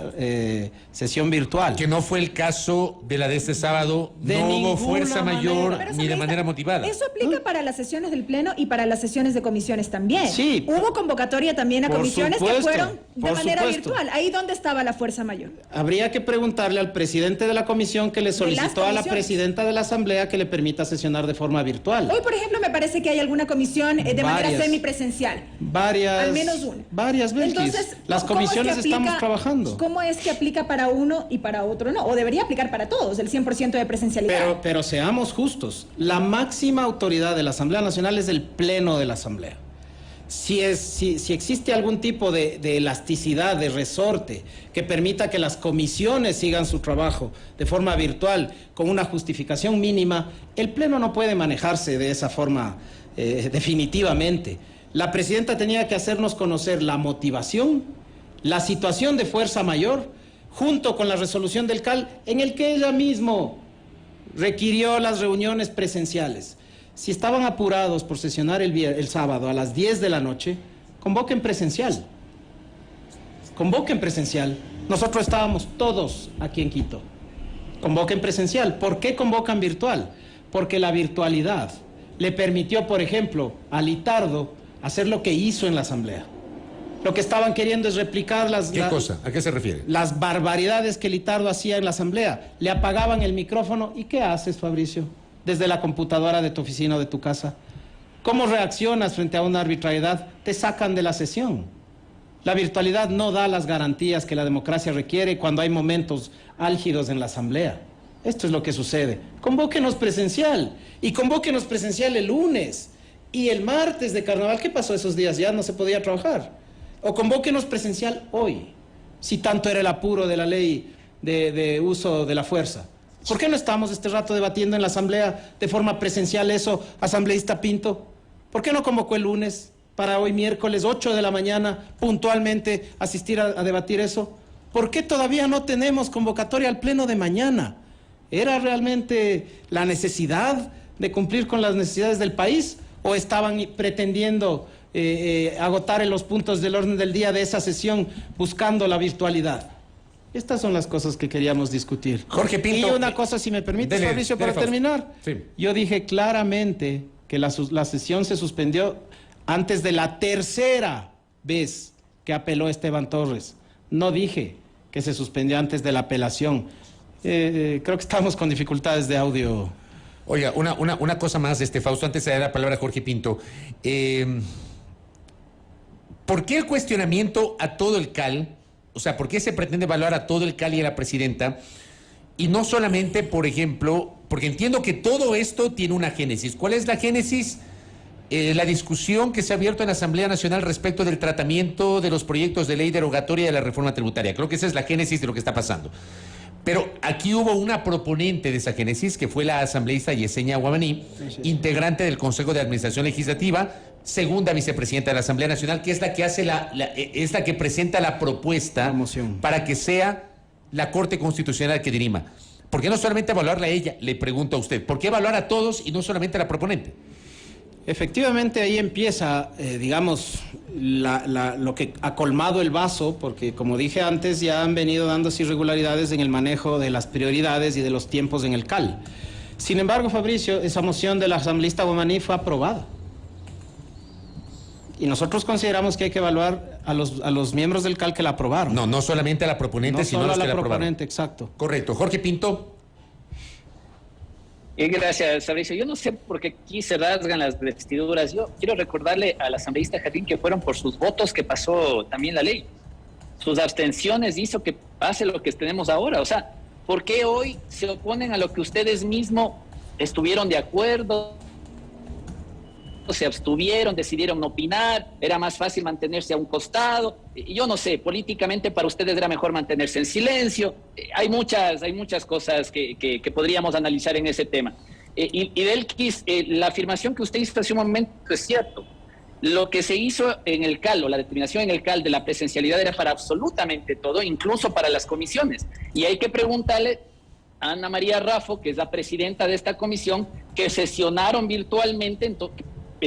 B: sesión virtual.
A: Que no fue el caso de la de este sábado,
B: De
A: no hubo
B: ninguna
A: fuerza
B: manera.
A: mayor
C: Pero,
A: ni de
C: asambleísta,
A: manera motivada.
C: Eso aplica para las sesiones del Pleno y para las sesiones de comisiones también.
B: Sí.
C: Hubo convocatoria también a
B: Por
C: comisiones que
B: supuesto,
C: fueron de
B: por
C: manera
B: supuesto.
C: virtual. Ahí dónde estaba la fuerza mayor.
B: Habría que preguntarle al presidente de la comisión que le solicitó a la
C: comisiones.
B: presidenta de la asamblea que le permita sesionar de forma virtual.
C: Hoy, por ejemplo, me parece que hay alguna comisión de manera
B: Varias.
C: semipresencial.
B: Varias.
C: Al menos una.
B: Varias veces.
C: Entonces,
B: las
C: ¿cómo es que
B: comisiones
C: aplica-
B: estamos trabajando.
C: ¿Cómo es que aplica para uno y para otro no? O debería aplicar para todos, el 100% de presencialidad.
B: Pero seamos justos. La máxima autoridad de la Asamblea Nacional es el Pleno de la Asamblea. Si existe algún tipo de elasticidad, de resorte, que permita que las comisiones sigan su trabajo de forma virtual, con una justificación mínima, el Pleno no puede manejarse de esa forma definitivamente. La presidenta tenía que hacernos conocer la motivación, la situación de fuerza mayor, junto con la resolución del CAL, en el que ella mismo requirió las reuniones presenciales. Si estaban apurados por sesionar el sábado a las 10 de la noche, convoquen presencial. Convoquen presencial. Nosotros estábamos todos aquí en Quito. Convoquen presencial. ¿Por qué convocan virtual? Porque la virtualidad le permitió, por ejemplo, a Litardo hacer lo que hizo en la asamblea. Lo que estaban queriendo es replicar
A: ¿Qué cosa? ¿A qué se refiere?
B: las barbaridades que Litardo hacía en la asamblea. Le apagaban el micrófono. ¿Y qué haces, Fabricio? Desde la computadora de tu oficina o de tu casa. ¿Cómo reaccionas frente a una arbitrariedad? Te sacan de la sesión. La virtualidad no da las garantías que la democracia requiere cuando hay momentos álgidos en la asamblea. Esto es lo que sucede. Convóquenos presencial. Y convóquenos presencial el lunes. Y el martes de carnaval, ¿qué pasó esos días? Ya no se podía trabajar. O convóquenos presencial hoy, si tanto era el apuro de la ley de uso de la fuerza. ¿Por qué no estamos este rato debatiendo en la asamblea de forma presencial eso, asambleísta Pinto? ¿Por qué no convocó el lunes para hoy miércoles 8 de la mañana puntualmente asistir a debatir eso? ¿Por qué todavía no tenemos convocatoria al pleno de mañana? ¿Era realmente la necesidad de cumplir con las necesidades del país o estaban pretendiendo agotar en los puntos del orden del día de esa sesión buscando la virtualidad? Estas son las cosas que queríamos discutir.
A: Jorge Pinto.
B: Y una cosa, si me permites,
A: Dele,
B: Fabricio,
A: dele,
B: para
A: Fausto.
B: terminar.
A: Sí.
B: Yo dije claramente que la sesión se suspendió antes de la tercera vez que apeló Esteban Torres. No dije que se suspendió antes de la apelación. Creo que estamos con dificultades de audio.
A: Oiga, una cosa más, Fausto, antes de dar la palabra a Jorge Pinto. ¿Por qué el cuestionamiento a todo el CAL? O sea, ¿por qué se pretende evaluar a todo el CAL y a la presidenta? Y no solamente, por ejemplo, porque entiendo que todo esto tiene una génesis. ¿Cuál es la génesis? La discusión que se ha abierto en la Asamblea Nacional respecto del tratamiento de los proyectos de ley derogatoria de la reforma tributaria. Creo que esa es la génesis de lo que está pasando. Pero aquí hubo una proponente de esa génesis, que fue la asambleísta Yesenia Guamaní, integrante del Consejo de Administración Legislativa, segunda vicepresidenta de la Asamblea Nacional, que es la que hace es la que presenta la propuesta
B: La moción
A: para que sea la Corte Constitucional que dirima. ¿Por qué no solamente evaluarla a ella? Le pregunto a usted. ¿Por qué evaluar a todos y no solamente a la proponente?
B: Efectivamente, ahí empieza, digamos, lo que ha colmado el vaso, porque como dije antes, ya han venido dándose irregularidades en el manejo de las prioridades y de los tiempos en el CAL. Sin embargo, Fabricio, esa moción de la asambleísta Guamaní fue aprobada. Y nosotros consideramos que hay que evaluar a los miembros del CAL que la aprobaron.
A: No solamente a la proponente,
B: No
A: sino a
B: solo
A: los
B: a
A: que
B: la
A: la aprobaron.
B: proponente, exacto.
A: Correcto. Jorge Pinto.
D: Gracias, Fabricio. Yo no sé por qué aquí se rasgan las vestiduras. Yo quiero recordarle al asambleísta Jarrín que fueron por sus votos que pasó también la ley. sus abstenciones hizo que pase lo que tenemos ahora. O sea, ¿por qué hoy se oponen a lo que ustedes mismos estuvieron de acuerdo, se abstuvieron, decidieron no opinar, era más fácil mantenerse a un costado? Yo no sé, políticamente para ustedes era mejor mantenerse en silencio. Hay muchas cosas que podríamos analizar en ese tema. Y Belkis, la afirmación que usted hizo hace un momento es cierto. Lo que se hizo en el CAL, o la determinación en el CAL de la presencialidad, era para absolutamente todo, incluso para las comisiones. Y hay que preguntarle a Ana María Raffo, que es la presidenta de esta comisión, que sesionaron virtualmente,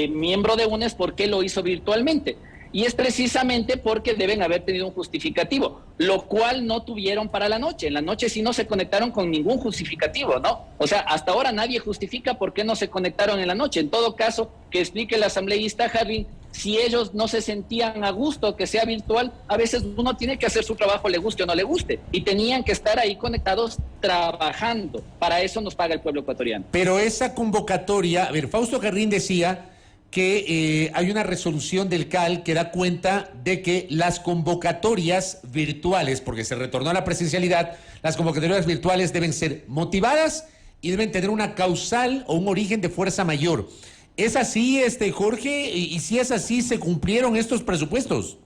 D: miembro de UNES, ¿por qué lo hizo virtualmente? Y es precisamente porque deben haber tenido un justificativo, lo cual no tuvieron para la noche. En la noche sí no se conectaron con ningún justificativo, ¿no? O sea, hasta ahora nadie justifica por qué no se conectaron en la noche. En todo caso, que explique el asambleísta Jarrín, si ellos no se sentían a gusto que sea virtual, a veces uno tiene que hacer su trabajo, le guste o no le guste, y tenían que estar ahí conectados trabajando. Para eso nos paga el pueblo ecuatoriano.
A: Pero esa convocatoria, a ver, Fausto Jarrín decía que hay una resolución del CAL que da cuenta de que las convocatorias virtuales, porque se retornó a la presencialidad, las convocatorias virtuales deben ser motivadas y deben tener una causal o un origen de fuerza mayor. ¿Es así, Jorge? Y si es así, ¿se cumplieron estos presupuestos?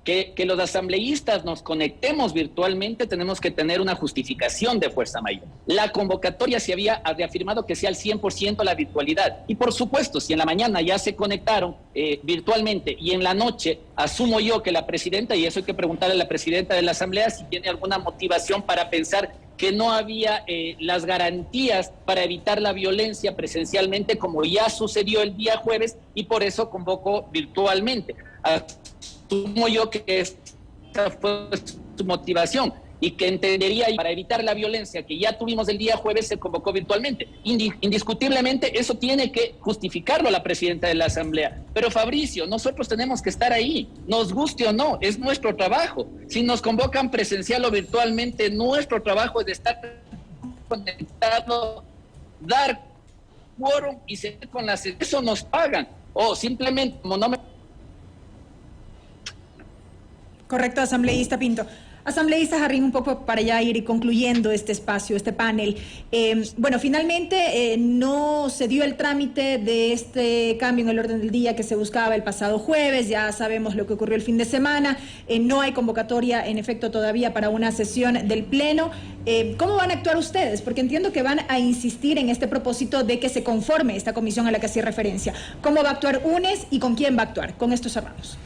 D: Que los asambleístas nos conectemos virtualmente, tenemos que tener una justificación de fuerza mayor. La convocatoria se había reafirmado que sea al 100% la virtualidad. Y por supuesto, si en la mañana ya se conectaron virtualmente y en la noche, asumo yo que la presidenta, y eso hay que preguntarle a la presidenta de la asamblea si tiene alguna motivación para pensar que no había las garantías para evitar la violencia presencialmente, como ya sucedió el día jueves, y por eso convocó virtualmente. Asumo yo que esta fue su motivación y que entendería, y para evitar la violencia que ya tuvimos el día jueves, se convocó virtualmente. Indiscutiblemente eso tiene que justificarlo la presidenta de la asamblea. Pero Fabricio, nosotros tenemos que estar ahí, nos guste o no, es nuestro trabajo. Si nos convocan presencial o virtualmente, nuestro trabajo es de estar conectado, dar quórum y seguir con las... Eso nos pagan. O simplemente, como no me...
C: Correcto, asambleísta Pinto. Asambleísta Jarrín, un poco para ya ir concluyendo este espacio, este panel. Bueno, finalmente no se dio el trámite de este cambio en el orden del día que se buscaba el pasado jueves. Ya sabemos lo que ocurrió el fin de semana. No hay convocatoria, en efecto, todavía para una sesión del Pleno. ¿Cómo van a actuar ustedes? Porque entiendo que van a insistir en este propósito de que se conforme esta comisión a la que hacía referencia. ¿Cómo va a actuar UNES y con quién va a actuar? Con esto cerramos.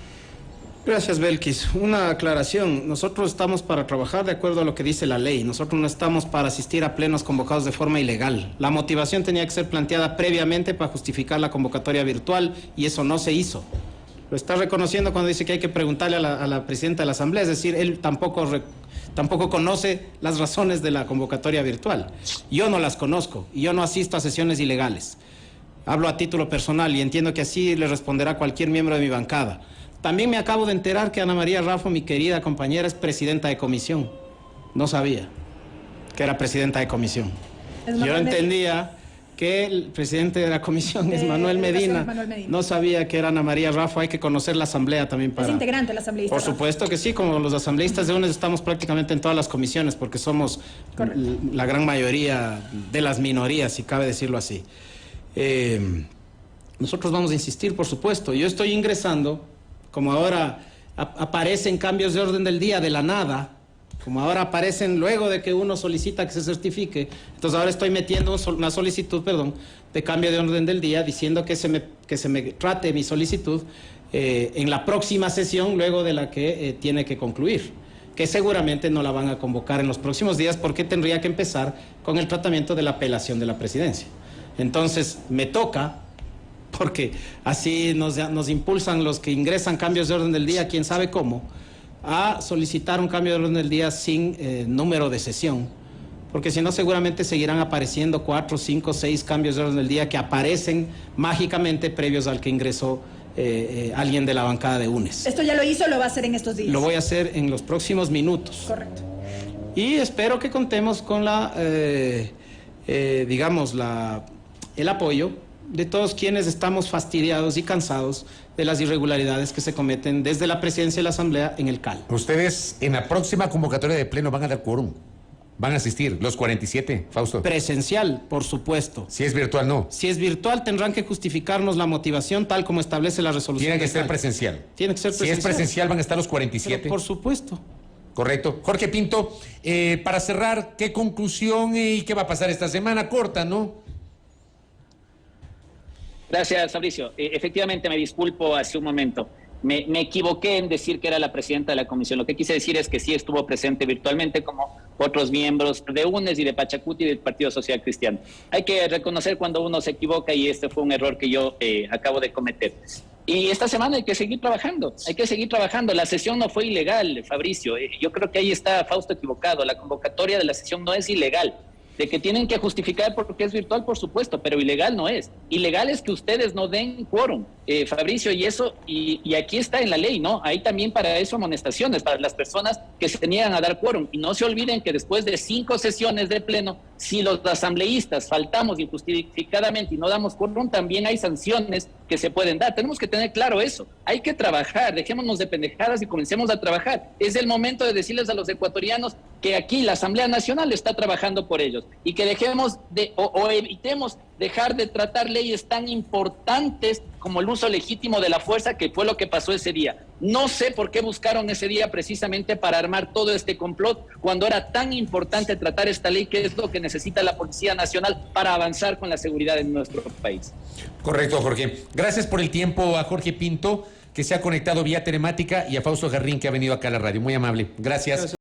B: Gracias, Belkis. Una aclaración. Nosotros estamos para trabajar de acuerdo a lo que dice la ley. Nosotros no estamos para asistir a plenos convocados de forma ilegal. La motivación tenía que ser planteada previamente para justificar la convocatoria virtual y eso no se hizo. Lo está reconociendo cuando dice que hay que preguntarle a la presidenta de la Asamblea. Es decir, él tampoco conoce las razones de la convocatoria virtual. Yo no las conozco y yo no asisto a sesiones ilegales. Hablo a título personal y entiendo que así le responderá cualquier miembro de mi bancada. También me acabo de enterar que Ana María Raffo, mi querida compañera, es presidenta de comisión. No sabía que era presidenta de comisión. Yo entendía que el presidente de la comisión es Manuel Medina. No sabía que era Ana María Raffo. Hay que conocer la asamblea también para...
C: Es integrante de la asamblea.
B: Por supuesto que sí, como los asambleístas de UNES estamos prácticamente en todas las comisiones porque somos la gran mayoría de las minorías, si cabe decirlo así. Nosotros vamos a insistir, por supuesto. Yo estoy ingresando... Como ahora aparecen cambios de orden del día de la nada, como ahora aparecen luego de que uno solicita que se certifique, entonces ahora estoy metiendo una solicitud, de cambio de orden del día, diciendo que se me trate mi solicitud en la próxima sesión, luego de la que tiene que concluir, que seguramente no la van a convocar en los próximos días porque tendría que empezar con el tratamiento de la apelación de la presidencia. Entonces me toca... porque así nos impulsan los que ingresan cambios de orden del día, quién sabe cómo, a solicitar un cambio de orden del día sin número de sesión, porque si no seguramente seguirán apareciendo 4, 5, 6 cambios de orden del día que aparecen mágicamente previos al que ingresó alguien de la bancada de UNES.
C: ¿Esto ya lo hizo o lo va a hacer en estos días?
B: Lo voy a hacer en los próximos minutos.
C: Correcto.
B: Y espero que contemos con el apoyo de todos quienes estamos fastidiados y cansados de las irregularidades que se cometen desde la presidencia de la Asamblea en el CAL.
A: Ustedes en la próxima convocatoria de pleno van a dar quórum. Van a asistir los 47, Fausto.
B: Presencial, por supuesto.
A: Si es virtual, no.
B: Si es virtual, tendrán que justificarnos la motivación tal como establece la resolución.
A: Tiene que
B: del
A: ser
B: CAL.
A: presencial.
B: Tiene que ser
A: Si
B: presencial.
A: es presencial, van a estar los 47.
B: Pero por supuesto.
A: Correcto. Jorge Pinto, para cerrar, ¿qué conclusión y qué va a pasar esta semana? Corta, ¿no?
D: Gracias, Fabricio. Efectivamente, me disculpo hace un momento. Me equivoqué en decir que era la presidenta de la comisión. Lo que quise decir es que sí estuvo presente virtualmente como otros miembros de UNES y de Pachacuti y del Partido Social Cristiano. Hay que reconocer cuando uno se equivoca y este fue un error que yo acabo de cometer. Y esta semana hay que seguir trabajando, La sesión no fue ilegal, Fabricio. Yo creo que ahí está Fausto equivocado. La convocatoria de la sesión no es ilegal. De que tienen que justificar porque es virtual, por supuesto, pero ilegal no es. Ilegal es que ustedes no den quórum, Fabricio, y aquí está en la ley, ¿no? Hay también para eso amonestaciones, para las personas que se niegan a dar quórum. Y no se olviden que después de 5 sesiones de pleno, si los asambleístas faltamos injustificadamente y no damos quórum, también hay sanciones que se pueden dar. Tenemos que tener claro eso. Hay que trabajar, dejémonos de pendejadas y comencemos a trabajar. Es el momento de decirles a los ecuatorianos que aquí la Asamblea Nacional está trabajando por ellos y que dejemos de o evitemos dejar de tratar leyes tan importantes como el uso legítimo de la fuerza, que fue lo que pasó ese día. No sé por qué buscaron ese día precisamente para armar todo este complot cuando era tan importante tratar esta ley, que es lo que necesita la Policía Nacional para avanzar con la seguridad en nuestro país.
A: Correcto, Jorge. Gracias por el tiempo a Jorge Pinto, que se ha conectado vía telemática, y a Fausto Jarrín, que ha venido acá a la radio. Muy amable. Gracias.